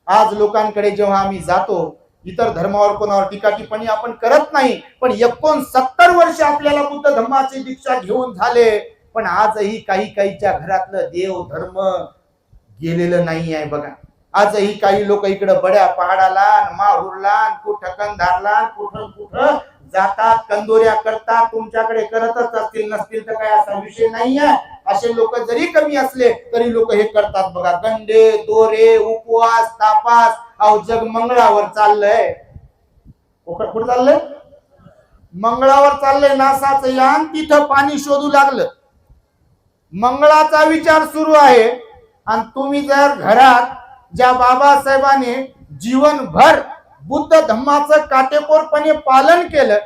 आज लोकांकडे जेव्हा आम्ही जातो, इतर धर्मावर कोणावर टीका टिप्पणी आपण करत नाही, पण 69 वर्ष आपल्याला बुद्ध धम्माची दीक्षा घेऊन झाले, पण आजही काही काहीच्या घरातलं देव धर्म गेलेलं नाही आहे बघा. आजही काही लोक इकडे बड्या पहाडाला, माहूरला, कुठं कंधारला, कुठं जातात, कंदोऱ्या करतात. तुमच्याकडे करतच असतील, नसतील तर काय असा विषय नाहीये. असे लोक जरी कमी असले तरी लोक हे करतात बघा. गंडे, दोरे, उपवास, तापास. अहो जग मंगळावर चाललंय. कुठं चाललंय? मंगळावर चाललंय. नासाचं यान तिथं पाणी शोधू लागलं. मंगळाचा विचार सुरू आहे. आणि तुम्ही जर घरात ज्या बाबासाहेबांनी जीवनभर बुद्ध धम्माचं काटेकोरपणे पालन केलं,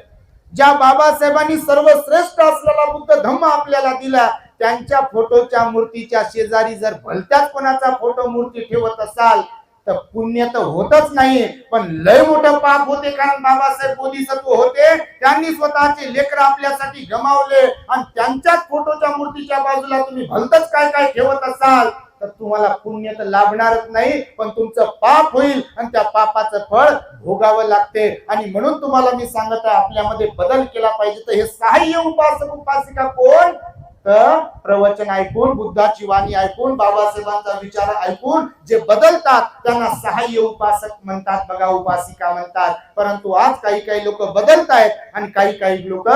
ज्या बाबासाहेबांनी सर्वश्रेष्ठ असलेला बुद्ध धम्म आपल्याला दिला, त्यांच्या फोटोच्या मूर्तीच्या शेजारी जर भलत्याच कोणाचा फोटो मूर्ती ठेवत असाल तर पुण्य तर होतच नाही, पण लय मोठं पाप होते. कारण बाबासाहेब बोधिसत्व होते, त्यांनी स्वतःचे लेकर आपल्यासाठी गमावले, आणि त्यांच्याच फोटोच्या मूर्तीच्या बाजूला तुम्ही भलतच काय काय ठेवत असाल तर तुम्हाला पुण्य तर लाभणारच नाही, पण तुमचं पाप होईल आणि त्या पापाचं फळ भोगावं लागते. आणि म्हणून तुम्हाला मी सांगत आहे, आपल्यामध्ये बदल केला पाहिजे. तर हे सहाय्य उपासक उपासिका कोण? तर प्रवचन ऐकून, बुद्धाची वाणी ऐकून, बाबासाहेबांचा विचार ऐकून जे बदलतात त्यांना सहाय्य उपासक म्हणतात बघा, उपासिका म्हणतात. परंतु आज काही काही लोक बदलत आहेत आणि काही काही लोक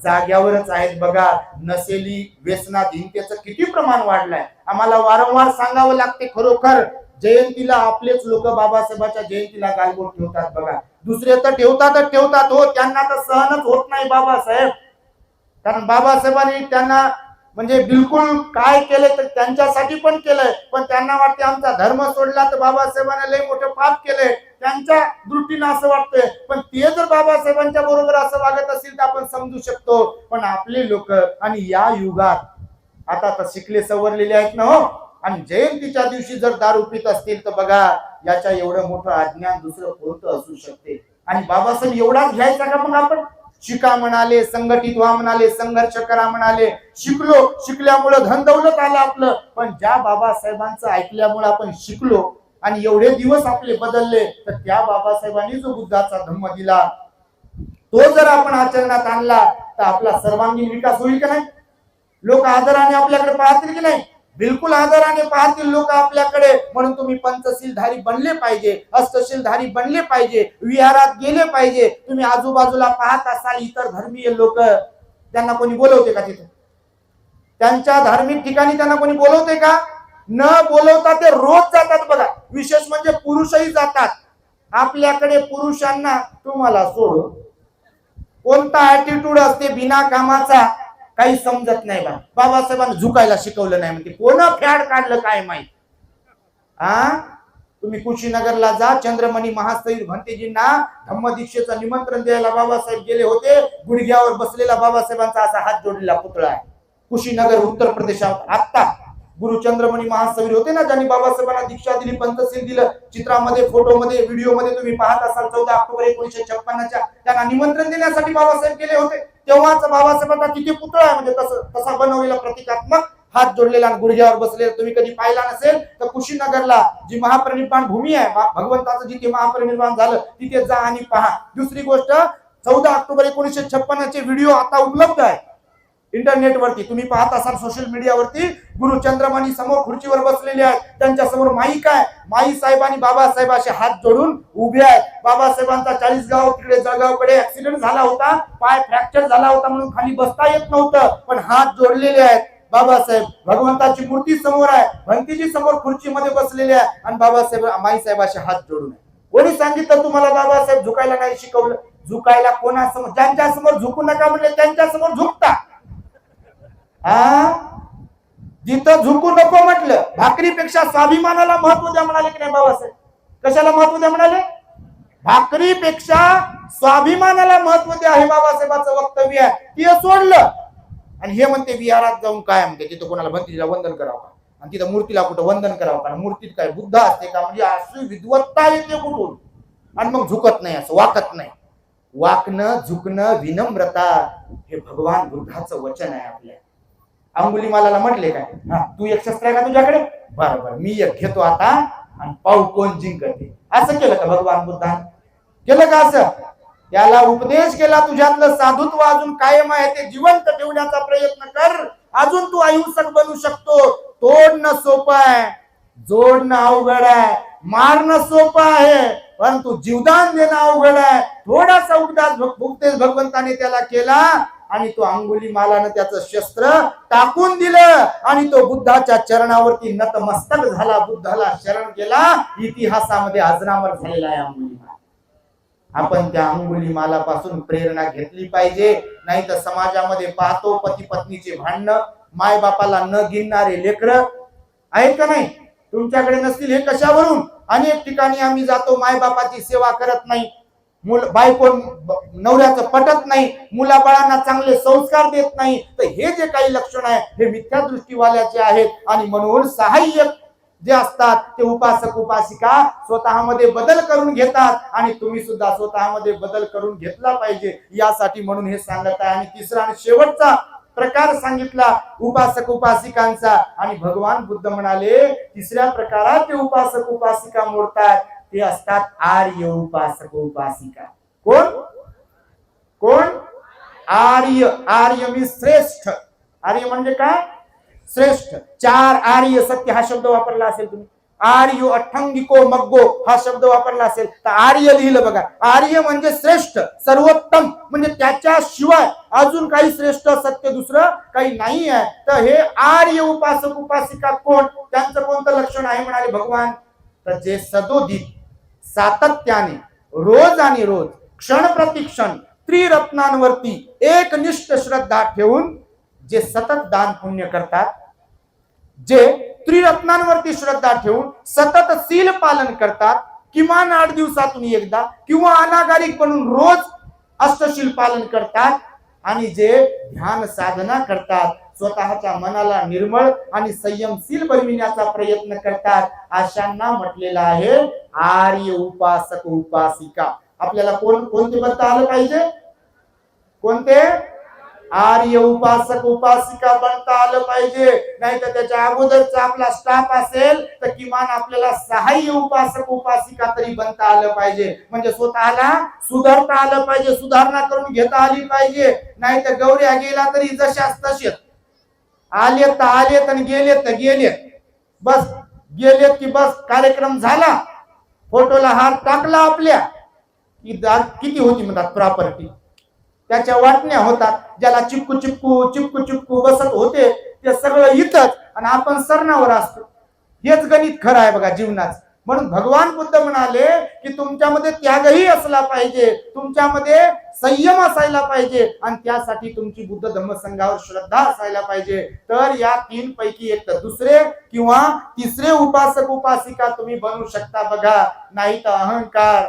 जाग्यावरच आहेत बघा. नशेली व्यसनाधीनतेचं किती प्रमाण वाढलंय, आम्हाला वारंवार सांगावं लागते. खरोखर जयंतीला आपलेच लोक बाबासाहेबांच्या जयंतीला गालबोट ठेवतात बघा. दुसरे तर ठेवतात हो, त्यांना तर सहनच होत नाही बाबासाहेब. कारण बाबासाहेबांनी त्यांना म्हणजे बिलकुल काय केले तर त्यांच्यासाठी पण केलंय, पण त्यांना वाटते आमचा धर्म सोडला तर बाबासाहेबांनी लय मोठं पाप केलंय, त्यांच्या दृष्टीनं असं वाटतंय. पण ते जर बाबासाहेबांच्या बरोबर असं वागत असतील तर आपण समजू शकतो. पण आपले लोक आणि या युगात आता तर शिकले सवरलेले आहेत ना हो, आणि जयंतीच्या दिवशी जर दारू पित असतील तर बघा, याच्या एवढं मोठं अज्ञान दुसरं कोणतं असू शकते. आणि बाबासाहेब एवढाच घ्यायचा का मग आपण? शिका म्हणाले, संघटित व्हा म्हणाले, संघर्ष करा म्हणाले. शिकल्यामुळे धन दौलत आलं आपलं, पण ज्या बाबासाहेबांचं ऐकल्यामुळे आपण शिकलो आणि एवढे दिवस आपले बदलले, तर त्या बाबासाहेबांनी जो बुद्धाचा धम्म दिला तो जर आपण आचरणात आणला तर आपला सर्वांगीण विकास होईल का नाही? लोक आदराने आपल्याकडे पाहतील की नाही? बिलकुल आदराने पाहतील लोक आपल्याकडे. म्हणून तुम्ही पंचशीलधारी बनले पाहिजे, अष्टशीलधारी बनले पाहिजे, विहारात गेले पाहिजे. तुम्ही आजूबाजूला पाहत असाल इतर धर्मीय लोक, त्यांना कोणी बोलवते का तिथे? त्यांच्या धार्मिक ठिकाणी त्यांना कोणी बोलवते का? न बोलवता ते रोज जातात बघा. विशेष म्हणजे पुरुषही जातात. आपल्याकडे पुरुषांना तुम्हाला सोडून कोणता ऍटिट्यूड असते बिना कामाचा, काही समजत नाही बा. बाबासाहेबांनी झुकायला शिकवलं नाही म्हणते, कोण फॅड काढलं काय माहित. तुम्ही कुशीनगरला जा, चंद्रमणी महास्थवीर भंतेजींना धम्मदीक्षेचं निमंत्रण द्यायला बाबासाहेब गेले होते. गुडघ्यावर बसलेला बाबासाहेबांचा असा हात जोडलेला पुतळा आहे कुशीनगर उत्तर प्रदेशात. आता गुरु चंद्रमणी महास्थवीर होते ना, ज्यांनी बाबासाहेबांना दीक्षा दिली, पंचशील दिलं. चित्रामध्ये, फोटोमध्ये, व्हिडिओमध्ये तुम्ही पाहत असाल. 14 ऑक्टोबर 1956 त्यांना निमंत्रण देण्यासाठी बाबासाहेब गेले होते. तेव्हाच बाबासाहेबांचा तिथे पुतळा आहे, म्हणजे तसा बनवलेला प्रतिकात्मक हात जोडलेला गुडघ्यावर बसलेला. तुम्ही कधी पाहिला नसेल तर कुशीनगरला जी महापरिनिर्वाण भूमी आहे, भगवंताचं जिथे महापरिनिर्वाण झालं तिथे जा आणि पहा. दुसरी गोष्ट, 14 ऑक्टोबर 1956 व्हिडिओ आता उपलब्ध आहे. इंटरनेटवरती तुम्ही पाहत असाल, सोशल मीडियावरती गुरु चंद्रमणी समोर खुर्चीवर बसलेले आहेत, त्यांच्या समोर माईक आहे, माई साहेब आणि बाबासाहेब असे हात जोडून उभे आहेत. बाबासाहेबांचा 40गाव तिकडे जळगावकडे ऍक्सिडेंट झाला होता, पाय फ्रॅक्चर झाला होता म्हणून खाली बसता येत नव्हतं, पण हात जोडलेले आहेत. बाबासाहेब भगवंताची मूर्ती समोर आहे, भंतीजी समोर खुर्चीमध्ये बसलेले आहे आणि बाबासाहेब माई साहेब असे हात जोडून आहे. कोणी सांगितलं तुम्हाला बाबासाहेब झुकायला नाही शिकवलं? झुकायला कोणासमोर? ज्यांच्या समोर झुकू नका म्हणले त्यांच्या समोर झुकता. जिथं झुकू नको म्हटलं, भाकरीपेक्षा स्वाभिमानाला महत्व द्या म्हणाले की नाही बाबासाहेब? कशाला महत्व द्या म्हणाले? भाकरीपेक्षा स्वाभिमानाला महत्व द्या, हे बाबासाहेबांचं वक्तव्य आहे. ते सोडलं आणि हे म्हणते विहारात जाऊन काय म्हणते तिथं कोणाला भंतीला वंदन करावं का, आणि तिथं मूर्तीला कुठं वंदन करावं का? मूर्तीत काय बुद्ध असते का? म्हणजे अशी विद्वत्ता येते कुठून? आणि मग झुकत नाही, असं वाकत नाही. वाकणं, झुकणं, विनम्रता हे भगवान बुद्धाचं वचन आहे आपल्या. अंगुलीमालाला म्हटले काय, तू एक शस्त्र आहे का तुझ्याकडे? बरोबर, मी एक घेतो आता आणि पाहू कोण जिंकते. असं केलं का भगवान बुद्धाने? केलं का असं? त्याला उपदेश केला, तुझ्यातलं साधुत्व अजून कायम आहे ते जिवंत ठेवण्याचा प्रयत्न कर, अजून तू अहिंसक बनू शकतो. तोडणं सोपं आहे, जोडणं अवघड आहे, मारणं सोपं आहे, परंतु जीवदान देणं अवघड आहे. थोडासा उपदेश भगवंताने त्याला केला आणि तो अंगुलीमालानं त्याचं शस्त्र टाकून दिलं आणि तो बुद्धाच्या चरणावरती नतमस्तक झाला, बुद्धाला शरण गेला. इतिहासामध्ये अजरामर झालेला आहे अंगुलीमाल. आपण त्या अंगुलीमालापासून प्रेरणा घेतली पाहिजे, नाही तर समाजामध्ये पाहतो पती पत्नीचे भांडणं, माय बापाला न गिनणारे लेकर आहेत का नाही? तुमच्याकडे नसतील हे कशावरून? अनेक ठिकाणी आम्ही जातो, माय बापाची सेवा करत नाही, बायको नवऱ्याचं पटत नाही, मुलाबाळांना चांगले संस्कार देत नाही. तर हे जे काही लक्षण आहे हे मिथ्या दृष्टीवाल्याचे आहेत. आणि म्हणून सहाय्यक जे असतात ते उपासक उपासिका स्वतःमध्ये बदल करून घेतात आणि तुम्ही सुद्धा स्वतःमध्ये बदल करून घेतला पाहिजे, यासाठी म्हणून हे सांगत आहे. आणि तिसरा आणि शेवटचा प्रकार सांगितला उपासक उपासिकांचा, आणि भगवान बुद्ध म्हणाले तिसऱ्या प्रकारात ते उपासक उपासिका मोडतात, ते असतात आर्य उपासक उपासिका. कोण कोण? आर्य. आर्य मी श्रेष्ठ. आर्य म्हणजे काय? श्रेष्ठ. चार आर्य सत्य हा शब्द वापरला असेल तुम्ही, आर्य अठ्ठंगिको मग्गो हा शब्द वापरला असेल तर आर्य लिहिलं बघा. आर्य म्हणजे श्रेष्ठ, सर्वोत्तम, म्हणजे त्याच्याशिवाय अजून काही श्रेष्ठ सत्य दुसरं काही नाही आहे. तर हे आर्य उपासक उपासिका कोण? त्यांचं कोणतं लक्षण आहे म्हणाले भगवान? तर जे सदोदित सातत्याने रोज आणि रोज क्षण प्रतिक्षण त्रिरत्नांवरती एकनिष्ठ श्रद्धा ठेवून जे सतत दान पुण्य करतात, जे त्रिरत्नांवरती श्रद्धा ठेवून सतत शील पालन करतात, किमान 8 दिवसातून एकदा, किंवा अनागारिक बनून रोज अष्टशील पालन करतात, आणि जे ध्यान साधना करतात, स्वतःच्या मनाला निर्मळ आणि संयमशील बनविण्याचा प्रयत्न करतात, अशांना म्हटलेलं आहे आर्य उपासक उपासिका. आपल्याला कोणते बनता आलं पाहिजे? कोणते? आर्य उपासक उपासिका बनता आलं पाहिजे. नाही तर त्याच्या अगोदरचा आपला स्टाफ असेल तर किमान आपल्याला सहाय्य उपासक उपासिका तरी बनता आलं पाहिजे. म्हणजे स्वतःला सुधारता आलं पाहिजे, सुधारणा करून घेता आली पाहिजे. नाही तर गौऱ्या गेला तरी जशाच तसेच, आले तर आलेत आणि गेले तर गेलेत, बस गेलेत की बस, कार्यक्रम झाला, फोटोला हार टाकला आपल्या, किती होती म्हणतात प्रॉपर्टी, त्याच्या वाटण्या होतात, ज्याला चिपकू चिपकू चिपकू चिपकू बसत होते ते सगळं इथंच, आणि आपण सरणावर असतो. हेच गणित खरं आहे बघा जीवनाचं. म्हणून भगवान बुद्ध म्हणाले की तुमच्यामध्ये त्यागही असला पाहिजे, तुमच्यामध्ये संयम असायला पाहिजे, आणि त्यासाठी तुमची बुद्ध धम्म संघावर श्रद्धा असायला पाहिजे. तर या 3 पैकी एक तर दुसरे किंवा तिसरे उपासक उपासिका तुम्ही बनू शकता बघा. नाही तर अहंकार,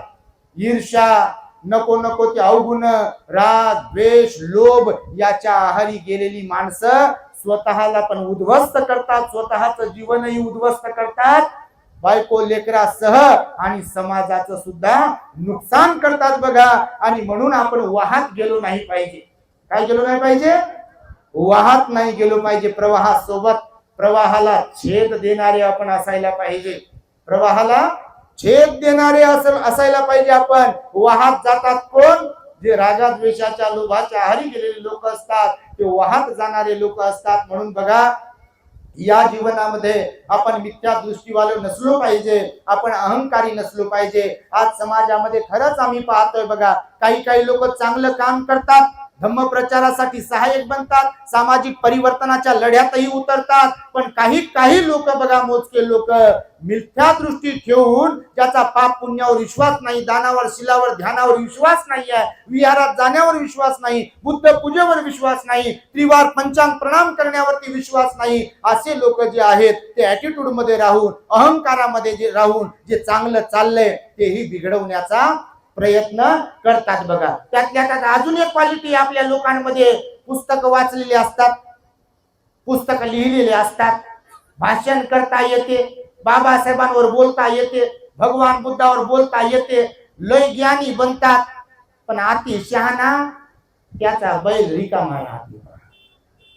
ईर्ष्या, नको नको ते अवगुण, राग, द्वेष, लोभ याच्या आहारी गेलेली माणसं स्वतःला पण उद्ध्वस्त करतात, स्वतःचं जीवनही उद्ध्वस्त करतात, बायको लेकरासह आणि समाजाचं सुद्धा नुकसान करतात बघा. आणि म्हणून आपण वाहत गेलो नाही पाहिजे. काय गेलो नाही पाहिजे? वाहत नाही गेलो पाहिजे प्रवाहासोबत. प्रवाहाला छेद देणारे आपण असायला पाहिजे, प्रवाहाला छेद देणारे असायला पाहिजे आपण. वाहत जातात कोण? जे रागद्वेषाच्या लोभाच्या आहारी गेलेले लोक असतात, ते वाहत जाणारे लोक असतात. म्हणून बघा, या जीवनामध्ये आपण मिथ्या दृष्टीवाले नसलो पाहिजे, आपण अहंकारी नसलो पाहिजे. आज समाजामध्ये खरंच आम्ही पाहतोय बघा, काही लोक चांगलं काम करतात, धम्म प्रचारासाठी सहाय्यक बनतात, सामाजिक परिवर्तनाच्या लढ्यातही उतरतात. पण काही लोक बघा, मोजके लोक मिथ्या दृष्टी ठेवून, ज्याचा पाप पुण्यावर विश्वास नाही, दानावर शिलावर ध्यानावर विश्वास नाही आहे, विहारात जाण्यावर विश्वास नाही, बुद्ध पूजेवर विश्वास नाही, त्रिवार पंचांग प्रणाम करण्यावरती विश्वास नाही, असे लोक जे आहेत ते ऍटिट्यूड मध्ये राहून, अहंकारामध्ये जे राहून जे चांगलं चाललंय तेही बिघडवण्याचा प्रयत्न करतात बघा. त्यातल्या त्यात अजून एक क्वालिटी आपल्या लोकांमध्ये, पुस्तक वाचलेली असतात, पुस्तक लिहिलेले असतात, भाषण करता येते, बाबासाहेबांवर बोलता येते, भगवान बुद्धावर बोलता येते, लय ज्ञानी बनतात, पण अति शहाणा त्याचा बैल रिकामा राहतो.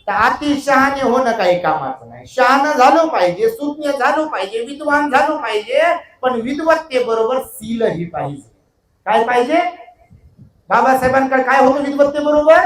तर अति शहाणे होणं काही कामाचं नाही. शहाणा झालो पाहिजे, सुज्ञ झालो पाहिजे, विद्वान झालो पाहिजे, पण विद्वत्ते बरोबर सीलही पाहिजे. काय पाहिजे? बाबासाहेबांकडे काय होतं विद्वत्ते बरोबर?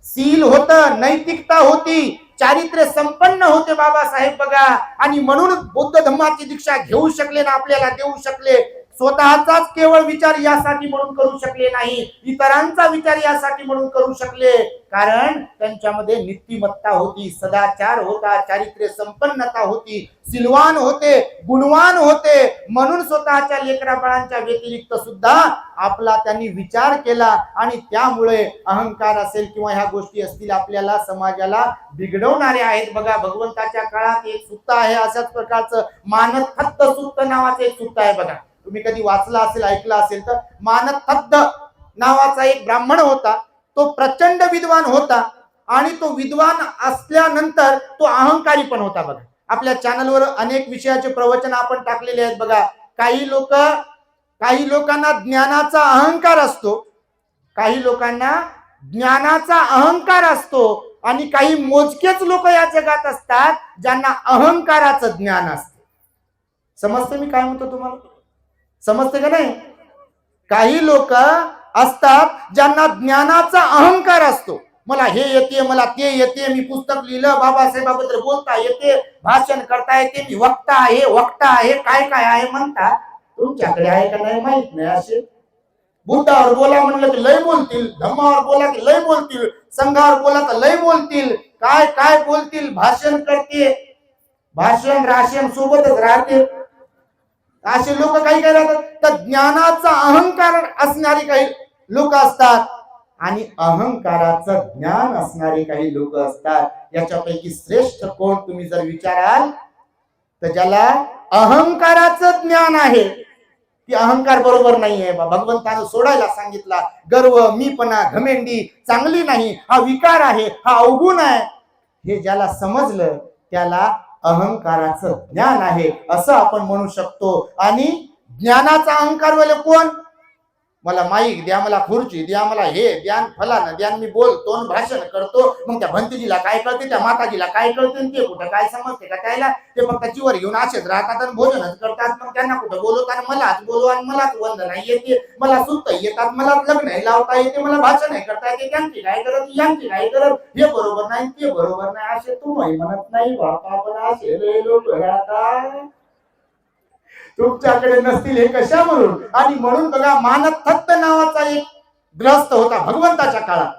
सील होतं, नैतिकता होती, चारित्र्य संपन्न होते बाबासाहेब बघा. आणि म्हणून बौद्ध धर्माची दीक्षा घेऊ शकले ना, आपल्याला देऊ शकले. स्वतःचाच केवळ विचार यासाठी म्हणून करू शकले नाही, इतरांचा विचार यासाठी म्हणून करू शकले, कारण त्यांच्यामध्ये नीतिमत्ता होती, सदाचार होता, चारित्र्य संपन्नता होती, सिलवान होते, गुणवान होते. म्हणून स्वतःच्या लेकरा बाळांच्या व्यतिरिक्त सुद्धा आपला त्यांनी विचार केला. आणि त्यामुळे अहंकार असेल किंवा ह्या गोष्टी असतील, आपल्याला समाजाला बिघडवणारे आहेत बघा. भगवंताच्या काळात एक सुत्त आहे, अशाच प्रकारचं मानथत्त सुत्त नावाचं एक सुत्त आहे बघा. तुम्ही कधी वाचला असेल, ऐकला असेल तर, मानथत्त नावाचा एक ब्राह्मण होता. तो प्रचंड विद्वान होता आणि तो विद्वान असल्यानंतर तो अहंकारी पण होता बघा. आपल्या चॅनलवर अनेक विषयाचे प्रवचन आपण टाकलेले आहेत बघा. काही लोकांना ज्ञानाचा अहंकार असतो, काही लोकांना ज्ञानाचा अहंकार असतो, आणि काही मोजकेच लोक या जगात असतात ज्यांना अहंकाराचं ज्ञान असते. समजते मी काय म्हणतो तुम्हाला? समजते का नाही? काही लोक असतात ज्यांना ज्ञानाचा अहंकार असतो. मला हे येते, मला ते येते, मी पुस्तक लिहिलं, बाबासाहेबाबद्दल बोलता येते, भाषण करता येते, मी वक्ता आहे, काय काय आहे म्हणतात. तुमच्याकडे आहे का नाही माहित नाही. असे बुद्धावर बोला म्हणलं की लय बोलतील, धम्मावर बोला की लय बोलतील, संघावर बोला तर लय बोलतील, काय काय बोलतील. भाषण करते, भाषण राशन सोबतच राहते. असे लोक काही राहतात. तर ज्ञानाचा अहंकार असणारे काही लोक असतात आणि अहंकाराचं ज्ञान असणारे काही लोक असतात. याच्यापैकी श्रेष्ठ कोण तुम्ही जर विचाराल तर ज्याला अहंकाराचं ज्ञान आहे, ती अहंकार बरोबर नाहीये. भगवंतानं सोडायला सांगितला. गर्व, मीपणा, घमेंडी चांगली नाही, हा विकार आहे, हा अवगुण आहे. हे ज्याला समजलं त्याला अहंकाराचं ज्ञान आहे असं आपण म्हणू शकतो. आणि ज्ञानाचा अहंकार वाले कोण? मला माईक द्या, मला खुर्ची द्या, मला हे द्या, फलानं द्या, मी बोलतो, भाषण करतो. मग त्या भंतीजीला काय कळते, त्या माताजीला काय कळते, ते कुठं काय समजते का त्याला? ते फक्त जीवर घेऊन असेच राहतात आणि भोजनच करतात. मग त्यांना कुठं बोलवतात? मलाच बोलव आणि मलाच वंदना येते, मला सुत्त येतात, मला लग्न लावता येते, मला भाषण करता येते. त्यांची काय करत, यांची काय करत, हे बरोबर नाही, ते बरोबर नाही, असे तुम्ही म्हणत नाही बापा. पण असे लोक राहतात, तुमच्याकडे नसतील हे कशा म्हणून? आणि म्हणून बघा, मानथत्त नावाचा एक ग्रस्त होता भगवंताच्या काळात.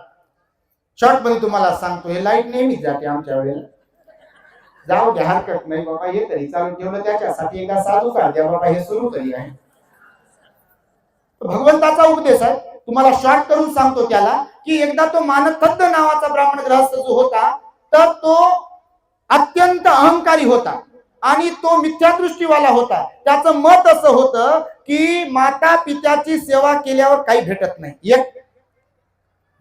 शॉर्ट मध्ये तुम्हाला सांगतो, हे लाईट नेहमीच जाते आमच्या वेळेला. जाऊ द्या, हरकत नाही बाबा, हे तरी चालू ठेवलं, त्याच्यासाठी एकदा साधू काढ द्या बाबा, हे सुरू तरी आहे. भगवंताचा उपदेश आहे, तुम्हाला शॉर्ट करून सांगतो त्याला, की एकदा तो मानथत्त नावाचा ब्राह्मण ग्रहस्थ जो होता, तर तो अत्यंत अहंकारी होता आणि तो मिथ्यादृष्टीवाला होता. त्याचं मत असं होतं की माता पित्याची सेवा केल्यावर काही भेटत नाही, एक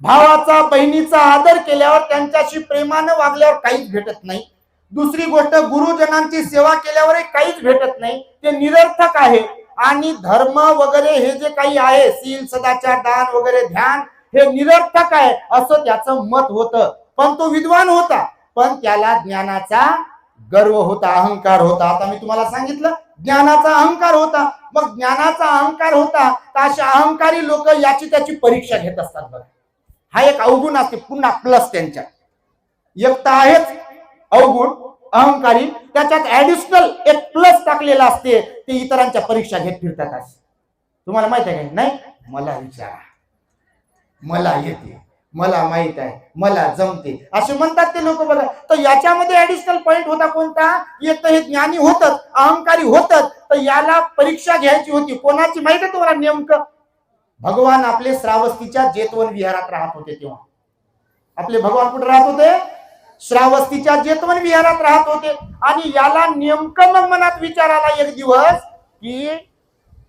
भावाचा बहिणीचा आदर केल्यावर, त्यांच्याशी प्रेमानं वागल्यावर काहीच भेटत नाही. दुसरी गोष्ट, गुरुजनांची सेवा केल्यावर काहीच भेटत नाही, ते निरर्थक आहे. आणि धर्म वगैरे हे जे काही आहे, सील, सदाचार, दान वगैरे, ध्यान, हे निरर्थक आहे असं त्याचं मत होतं. पण तो विद्वान होता, पण त्याला ज्ञानाचा गर्व होता, अहंकार होता. आता मी तुम्हाला सांगितलं, ज्ञानाचा अहंकार होता. मग ज्ञानाचा अहंकार होता तर अशा अहंकारी लोक याची त्याची परीक्षा घेत असतात बघा. हा एक अवगुण असते, पुन्हा प्लस त्यांच्या एक तर आहेच अवगुण अहंकारी, त्याच्यात ऍडिशनल एक प्लस टाकलेला असते, ते इतरांच्या परीक्षा घेत फिरतात. असे तुम्हाला माहित आहे का? नाही, मला विचारा, मला येते, मला माहित आहे, मला जमते, असे म्हणतात ते लोक बघा. तर याच्यामध्ये ऍडिशनल पॉइंट होता कोणता? एक तर हे ज्ञानी होतच, अहंकारी होतच, तर याला परीक्षा घ्यायची होती. कोणाची माहिती आहे तुम्हाला नेमकं? भगवान आपले श्रावस्तीच्या जेतवन विहारात राहत होते. तेव्हा आपले भगवान कुठे राहत होते? श्रावस्तीच्या जेतवन विहारात राहत होते. आणि याला नेमकं मग मनात विचार आला एक दिवस की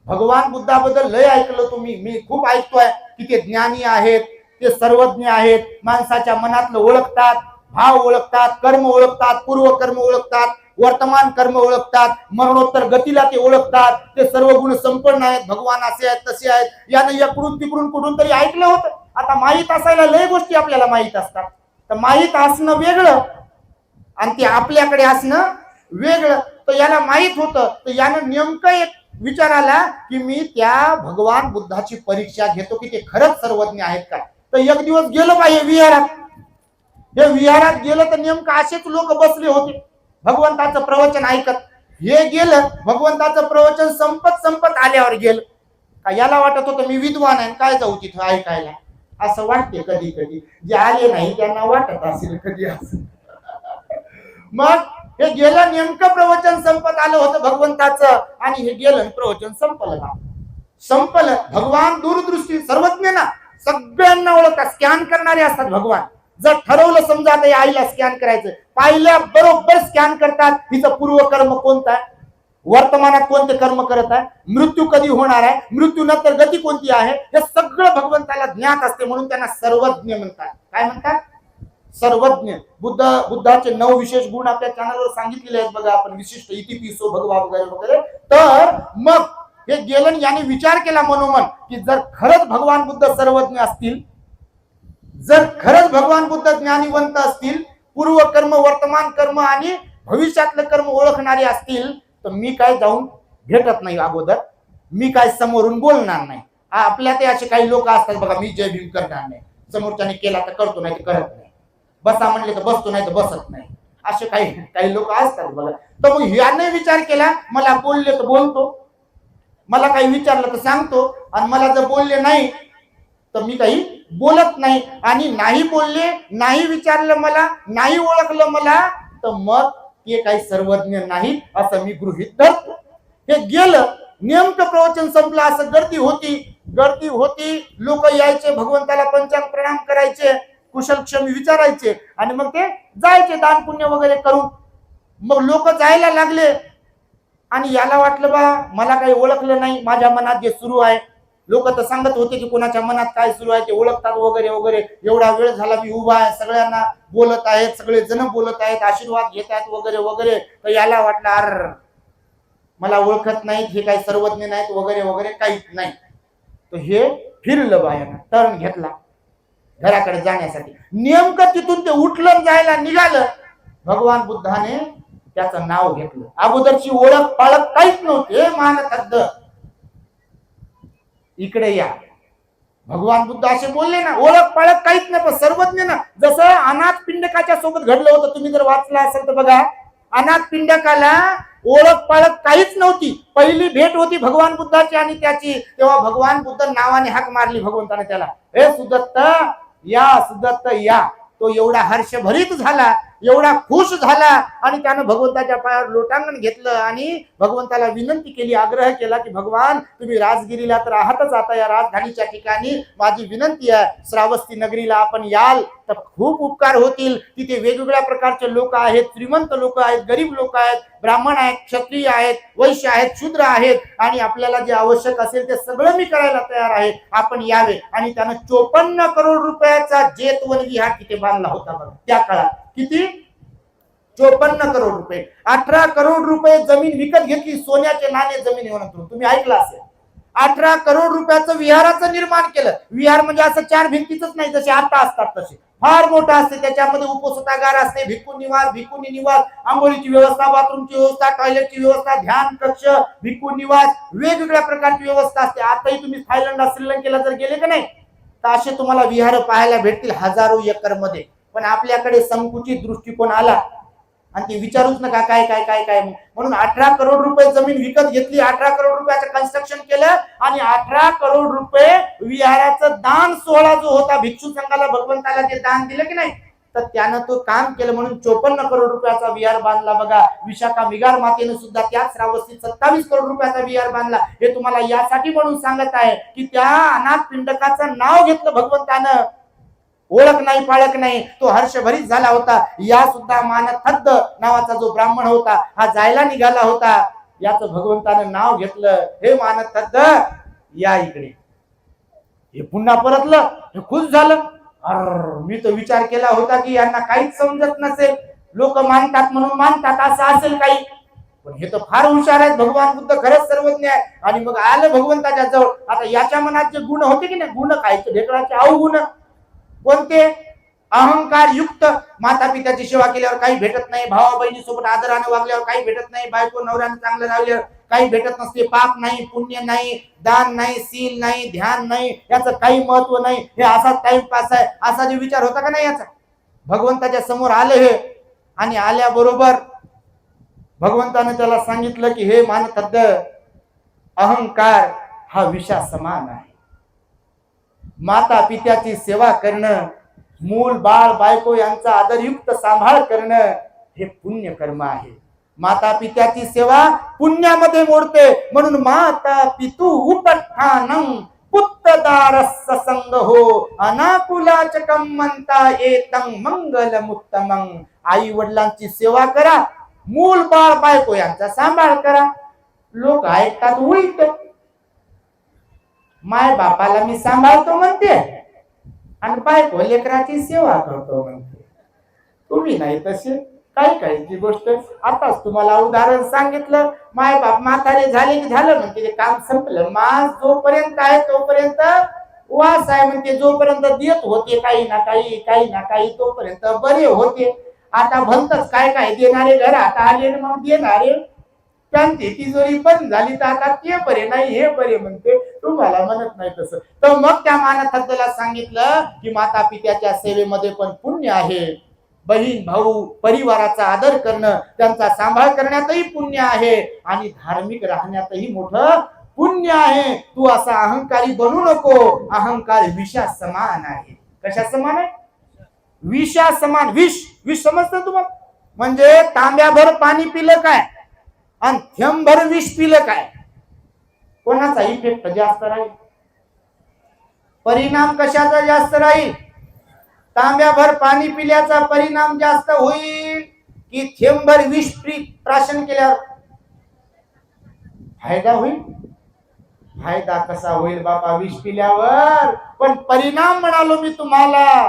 भगवान बुद्धाबद्दल लय ऐकलं तुम्ही, मी खूप ऐकतोय की ते ज्ञानी आहेत, ते सर्वज्ञ आहेत, माणसाच्या मनातलं ओळखतात, भाव ओळखतात, कर्म ओळखतात, पूर्व कर्म ओळखतात, वर्तमान कर्म ओळखतात, मरणोत्तर गतीला ते ओळखतात, ते सर्व गुण संपन्न आहेत, भगवान असे आहेत तसे आहेत. यानं इकडून तिकडून कुठून तरी ऐकलं होतं. आता माहीत असायला लय गोष्टी आपल्याला माहीत असतात. तर माहीत असणं वेगळं आणि ते आपल्याकडे असणं वेगळं. तर याला माहीत होतं, तर यानं नेमकं एक विचार आला की मी त्या भगवान बुद्धाची परीक्षा घेतो की ते खरंच सर्वज्ञ आहेत का. तर एक दिवस गेलो पाहिजे विहारात. हे विहारात गेलं तर नेमकं असेच लोक बसले होते भगवंताचं प्रवचन ऐकत. हे गेलं, भगवंताचं प्रवचन संपत आल्यावर गेलं का याला वाटत होतं मी विद्वान आहे, काय जाऊ तिथं ऐकायला, असं वाटते कधी कधी. जे आले नाही त्यांना वाटत असेल कधी असं. मग हे गेलं, नेमकं प्रवचन संपत आलं होतं भगवंताचं, आणि हे गेलं प्रवचन संपलं. भगवान दूरदृष्टी सर्वज्ञ ना, सगळ्यांना ओळखतात, स्कॅन करणारे असतात भगवान. जर ठरवलं समजा आता या आईला स्कॅन करायचं, पाहिल्या बरोबर स्कॅन करतात. हिचं पूर्व कर्म कोणतं आहे, वर्तमानात कोणते कर्म करत आहे, मृत्यू कधी होणार आहे, मृत्यू नंतर गती कोणती आहे, हे सगळं भगवंताला ज्ञात असते. म्हणून त्यांना सर्वज्ञ म्हणतात. काय म्हणतात? सर्वज्ञ. बुद्धाचे 9 विशेष गुण आपल्या चॅनलवर सांगितलेले आहेत बघा आपण, विशिष्ट इतिपिसो भगवा वगैरे वगैरे. तर मग हे गेलन याने विचार केला मनोमन की जर खरंच भगवान बुद्ध सर्वज्ञ असतील, जर खरंच भगवान बुद्ध ज्ञानीवंत असतील, पूर्व कर्म, वर्तमान कर्म आणि भविष्यातलं कर्म ओळखणारे असतील, तर मी काय जाऊन भेटत नाही अगोदर, मी काय समोरून बोलणार नाही. आपल्या ते असे काही लोक असतात बघा, मी जय भीम करणार नाही, समोरच्याने केला तर करतो नाही तर करत नाही, बसा म्हणले तर बसतो नाही तर बसत नाही, असे काही लोक असतात बघा. तर मग याने विचार केला, मला बोलले तर बोलतो, मला काही विचारलं तर सांगतो, आणि मला जर बोलले नाही तर मी काही बोलत नाही. आणि नाही बोलले, नाही विचारलं मला, नाही ओळखलं मला, तर मग ते काही सर्वज्ञ नाही असं मी गृहीत धरतो. हे गेलं, नेमकं प्रवचन संपलं. असं गर्दी होती, लोक यायचे, भगवंताला पंचांग प्रणाम करायचे, कुशलक्षेम विचारायचे, आणि मग ते जायचे दान पुण्य वगैरे करून. मग लोक जायला लागले, आणि याला वाटलं बा मला काही ओळखलं नाही, माझ्या मनात जे सुरू आहे. लोक तर सांगत होते की कोणाच्या मनात काय सुरू आहे ते ओळखतात वगैरे वगैरे. एवढा वेळ झाला मी उभा आहे, सगळ्यांना बोलत आहेत, सगळे जण बोलत आहेत, आशीर्वाद घेत आहेत वगैरे वगैरे. तर याला वाटलं अर मला ओळखत नाहीत, हे काही सर्वज्ञ नाहीत वगैरे वगैरे, काहीच नाही. तर हे फिरलं बायानं, टर्न घेतला घराकडे जाण्यासाठी. नेमकं तिथून ते उठलं, जायला निघालं, भगवान बुद्धाने त्याचं नाव घेतलं. अगोदरची ओळख पाळख काहीच नव्हती. हे मानकद्द इकडे या. भगवान बुद्ध असे बोलले ना, ओळख पाळख काहीच नाही, पण सर्वज्ञ ना. जसं अनाथ पिंडकाच्या सोबत घडलं होतं, तुम्ही जर वाचला असेल तर बघा. अनाथ पिंडकाला ओळख पाळख काहीच नव्हती, पहिली भेट होती भगवान बुद्धाची आणि त्याची. तेव्हा भगवान बुद्ध नावाने हाक मारली भगवंताने त्याला, हे सुदत्त या, सुदत्त या. तो एवढा हर्षभरित झाला, एवढा खुश झाला, आणि त्यानं भगवंताच्या पायावर लोटांगण घेतलं आणि भगवंताला विनंती केली, आग्रह केला की भगवान तुम्ही राजगिरीला तर आहातच, आता या राजधानीच्या ठिकाणी माझी विनंती आहे, श्रावस्ती नगरीला आपण याल तर खूप उपकार होतील. तिथे वेगवेगळ्या प्रकारचे लोक आहेत, श्रीमंत लोक आहेत, गरीब लोक आहेत, ब्राह्मण आहेत, क्षत्रिय आहेत, वैश्य आहेत, शूद्र आहेत, आणि आपल्याला जे आवश्यक असेल ते सगळं मी करायला तयार आहे, आपण यावे. आणि त्यानं 54 करोड रुपयाचा जेतवन विहार तिथे बांधला होता बघा त्या काळात. किती? 54 करोड रुपये. 18 करोड रुपये जमीन विकत घेतली, सोन्याचे नाणे जमीन म्हणून, तुम्ही ऐकलं असेल. 18 करोड रुपयाचं विहाराचं निर्माण केलं. विहार म्हणजे असं 4 भिंतीच नाही जसे आता असतात तसे, फार मोठा असते. त्याच्यामध्ये उपसुतागार असते, भिक्खू निवास, भिक्खुनी निवास, आंघोळीची व्यवस्था, बाथरूमची व्यवस्था, टॉयलेटची व्यवस्था, ध्यान कक्ष, भिक्खू निवास, वेगवेगळ्या प्रकारची व्यवस्था असते. आताही तुम्ही थायलंड, श्रीलंकेला जर गेले का नाही, तर असे तुम्हाला विहार पाहायला भेटतील हजारो एकर मध्ये. पण आपल्याकडे संकुचित दृष्टिकोन आला आणि ती विचारूच नका काय काय काय काय. म्हणून 18 करोड रुपये जमीन विकत घेतली, 18 करोड रुपयाचं कन्स्ट्रक्शन केलं आणि 18 करोड रुपये विहाराचं दान सोहळा जो होता, भिक्षू संघाला भगवंताला जे दान दिलं की नाही, तर त्यानं तो काम केलं म्हणून 54 करोड रुपयाचा विहार बांधला. बघा, विशाखा मिगार मातेनं सुद्धा त्याच श्रावस्तीत 27 करोड रुपयाचा विहार बांधला. हे तुम्हाला यासाठी म्हणून सांगत आहे की त्या अनाथ पिंडकाचं नाव घेतलं भगवंतानं, ओळख नाही पाळख नाही, तो हर्षभरीत झाला होता. या सुद्धा मानथद्द नावाचा जो ब्राह्मण होता हा जायला निघाला होता, याचं भगवंतानं नाव घेतलं, हे मानथद्द या इकडे. हे पुन्हा परतलं, हे खुश झालं. मी तर विचार केला होता की यांना काहीच समजत नसेल, लोक मानतात म्हणून मानतात, असं असेल काही. पण हे तर फार हुशार आहेत, भगवान बुद्ध खरंच सर्वज्ञ आहे. आणि मग आलं भगवंताच्या जवळ. आता याच्या मनात जे गुण होते की नाही, गुण काय, ढेकळाचे अवगुण कोणते? अहंकार युक्त, माता पित्याची सेवा केल्यावर काही भेटत नाही, भावा बहिणी सोबत आदराने वागल्यावर काही भेटत नाही, बायको नवऱ्याने चांगलं राहिल्यावर काही भेटत नसते, पाप नाही, पुण्य नाही, दान नाही, सील नाही, ध्यान नाही, याचं काही महत्व नाही, हे असाच टाइमपास आहे, असा जो विचार होता का नाही याचा. भगवंताच्या समोर आले हे, आणि आल्याबरोबर भगवंताने त्याला सांगितलं की हे मानथद्द, अहंकार हा विषा समान आहे. माता पित्याची सेवा करणं, मूल बाळ बायको यांचा आदरयुक्त सांभाळ करणं, हे पुण्य कर्म आहे. माता पित्याची सेवा पुण्यामध्ये मोडते. म्हणून माता पितू उपठानं पुत्तदारस्स संग हो अनाकुलाचकं म्हणता एतं मंगलमुत्तमं. आई वडिलांची सेवा करा, मूल बाळ बायको यांचा सांभाळ करा. लोक ऐकतात उलट, माय बापाला मी सांभाळतो म्हणते आणि बायको लेकराची सेवा करतो म्हणते. तुम्ही नाही तसे, काही काहीची गोष्ट. आताच तुम्हाला उदाहरण सांगितलं, माय बाप म्हातारे झाले की झालं म्हणते, ते काम संपलं. मास जोपर्यंत आहे तोपर्यंत वास आहे म्हणते, जोपर्यंत देत होते काही ना काही काही ना काही तोपर्यंत बरे होते. आता भलतच काय काय देणारे घरात आले, मग देणारे त्यांची तिजोरी बंद झाली, तर आता ते बरे नाही हे बरे म्हणते. तुम्हाला म्हणत नाही तसं. तर मग त्या मानथद्दाला सांगितलं की माता पित्याच्या सेवेमध्ये पण पुण्य आहे, बहीण भाऊ परिवाराचा आदर करणं, त्यांचा सांभाळ करण्यातही पुण्य आहे, आणि धार्मिक राहण्यातही मोठं पुण्य आहे. तू असा अहंकारी बनू नको. अहंकार विषा समान आहे. कशा समान आहे? विषा समान. विष, विष समजतं तुम्हाला? म्हणजे तांब्याभर पाणी पिलं काय आणि थेंबभर विष पिलं काय, कोणाचा इफेक्ट जास्त राहील? परिणाम कशाचा जास्त राहील? तांब्याभर पाणी पिल्याचा परिणाम जास्त होईल की थेंबभर विष प्राशन केल्यावर फायदा होईल? फायदा कसा होईल बाबा विष पिल्यावर? पण परिणाम म्हणालो मी तुम्हाला.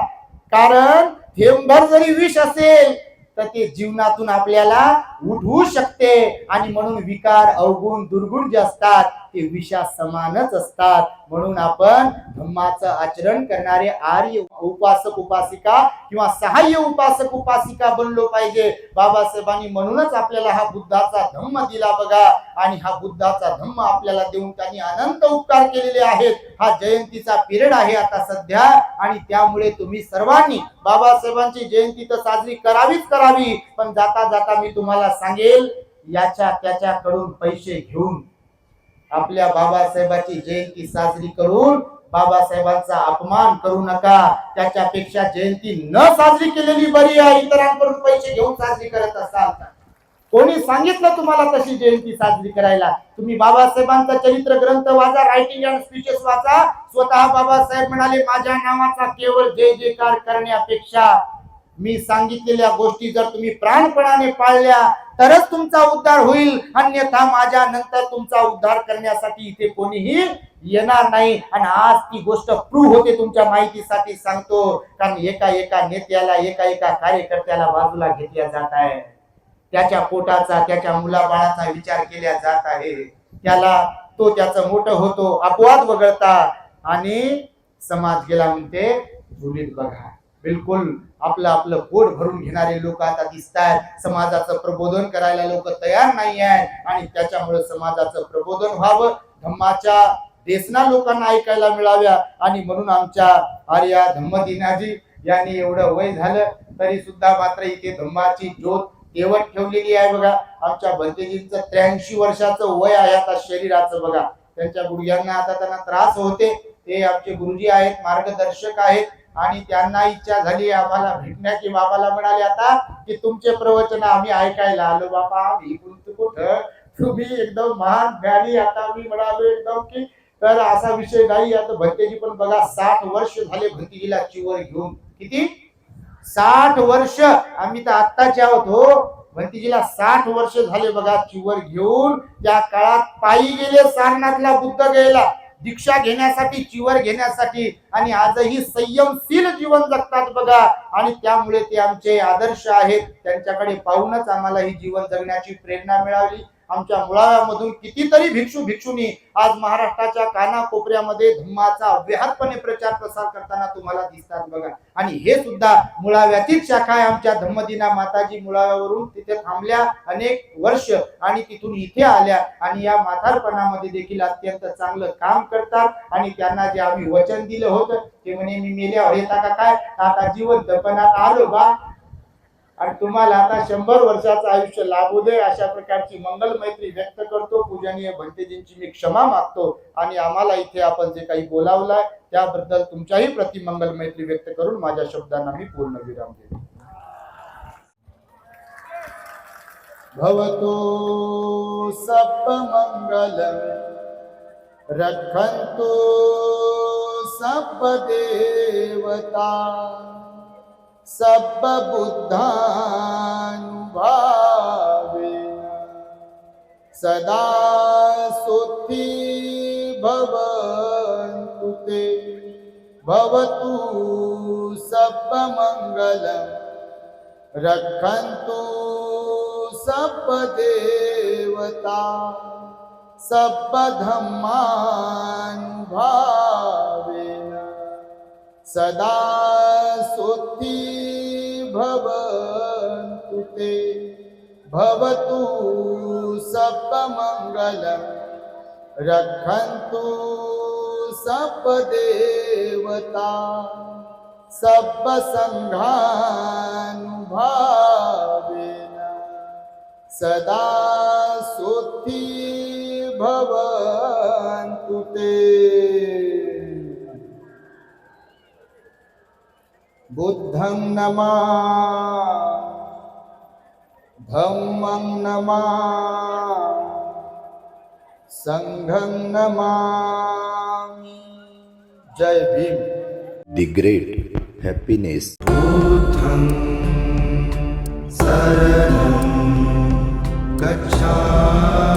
कारण थेंबभर जरी विष असेल तर ते जीवनातून आपल्याला उठवू शकते, आणि म्हणून विकार अवगुण दुर्गुण जे असतात ते विषा समानच असतात. म्हणून आपण धम्माचं आचरण करणारे आर्य उपासक उपासिका किंवा सहाय्य उपासक उपासिका बनलो पाहिजे. बाबासाहेबांनी म्हणूनच आपल्याला हा बुद्धाचा धम्म दिला बघा, आणि हा बुद्धाचा धम्म आपल्याला देऊन त्यांनी अनंत उपकार केलेले आहेत. हा जयंतीचा पिरियड आहे आता सध्या, आणि त्यामुळे तुम्ही सर्वांनी बाबासाहेबांची जयंती तर साजरी करावीच करावी. पण जाता जाता मी तुम्हाला सांगेल, याच्या त्याच्याकडून पैसे घेऊन आपल्या बाबासाहेबांची जयंती साजरी करून बाबासाहेबांचा अपमान करू नका. त्याच्यापेक्षा जयंती न साजरी केलेली बरी आहे. इतरांकडून पैसे घेऊन साजरी करत असाल तर. कोणी सांगितलं तुम्हाला तशी जयंती साजरी करायला? तुम्ही बाबासाहेबांचा चरित्र ग्रंथ वाचा, रायटिंग अँड स्पीचेस वाचा. स्वतः बाबासाहेब म्हणाले, माझ्या नावाचा केवळ जय जयकार करण्यापेक्षा मी सांगितलेल्या गोष्टी जर तुम्ही प्राणपणाने पाळल्या तरच तुमचा उद्धार होईल, अन्यथा माझ्या नंतर तुमचा उद्धार करण्यासाठी इथे कोणीही येणार नाही. आणि आज ती गोष्ट प्रूव्ह होते. तुमच्या माहितीसाठी सांगतो, कारण एका एका नेत्याला, एका एका कार्यकर्त्याला बाजूला घेतल्या जात आहे. त्याच्या पोटाचा, त्याच्या मुलाबाळाचा विचार केला जात आहे. त्याला तो त्याचं मोठं होतो अपवाद वगळता, आणि समाज गेला म्हणते झुलीत बघा. बिलकुल आपलं आपलं पोट भरून घेणारे लोक आता दिसत आहेत. समाजाचं प्रबोधन करायला लोक तयार नाही आहेत, आणि त्याच्यामुळे समाजाचं प्रबोधन व्हावं, धम्माच्या देशना लोकांना ऐकायला मिळाव्या. आणि म्हणून आमच्या आर्या धम्मदिनाजी यांनी एवढं वय झालं तरी सुद्धा मात्र इथे धम्माची ज्योत तेवत ठेवलेली आहे. बघा आमच्या भंतेजींचं 83 वर्षाचं वय आहे आता शरीराचं. बघा त्यांच्या गुडघ्यांना आता त्यांना त्रास होते. ते आमचे गुरुजी आहेत, मार्गदर्शक आहेत आणि त्यांना इच्छा झाली आम्हाला भेटण्याची. बाबाला म्हणाले आता की तुमचे प्रवचन आम्ही ऐकायला आलो. बाबा आम्ही कुठं तुम्ही एकदम महान ज्ञानी. आता मी म्हणालो एकदम की तर असा विषय नाही. आता भंतेजी पण बघा 60 वर्ष झाले भंतेजीला चिवर घेऊन. किती 60 वर्ष. आम्ही तर आत्ताचे आहोत हो. भंतेजीला 60 वर्ष झाले बघा चिवर घेऊन. त्या काळात पायी गेले सारनाथला बुद्ध घ्यायला, दीक्षा घेण्यासाठी, चिवर घेण्यासाठी. आणि आजही संयमशील जीवन जगतात बघा. आणि त्यामुळे ते आमचे आदर्श आहेत. त्यांच्याकडे पाहूनच आम्हाला ही जीवन जगण्याची प्रेरणा मिळाली. आमच्या मुळाव्यामधून कितीतरी भिक्षू भिक्षुनी आज महाराष्ट्राच्या कानाकोपऱ्यामध्ये धम्माचा अव्याहतपणे प्रचार प्रसार करताना तुम्हाला दिसतात बघा. आणि हे सुद्धा मुळाव्यातील शाखा आहे आमच्या धम्मदिना माताजी. मुळाव्यावरून तिथे थांबल्या अनेक वर्ष आणि तिथून इथे आल्या आणि या म्हातारपणामध्ये देखील अत्यंत चांगलं काम करतात. आणि त्यांना जे आम्ही वचन दिलं होतं ते म्हणे मी मेल्यावर येता का काय, आता जिवंतपणात आलो बा आणि तुम्हाला आता 100 वर्षाचं आयुष्य लाभू दे. अशा प्रकारची मंगल मैत्री व्यक्त करतो. पूजनीय भंतेजींची मी क्षमा मागतो आणि आम्हाला इथे आपण जे काही बोलावलंय त्याबद्दल तुमच्याही प्रति मंगल मैत्री व्यक्त करून माझ्या शब्दांना मी पूर्ण विराम देतो. भवतो सब मंगलम रक्षन्तु सब देवता सब बुद्धानुभावेन सदा सुखी भवन्तु ते. भवतु सब मंगलम रक्षन्तु सब देवता सब धम्मानुभावेन सदा सुखी भवन्तु ते. भवतु सब मंगलम रक्षन्तु सब देवता सब संघानुभावेन सदा सुखी भवन्तु ते. बुद्धं नमामि, धम्मं नमामि, संघं नमामि. जय भीम. The great happiness. बुद्धं शरणं गच्छामि.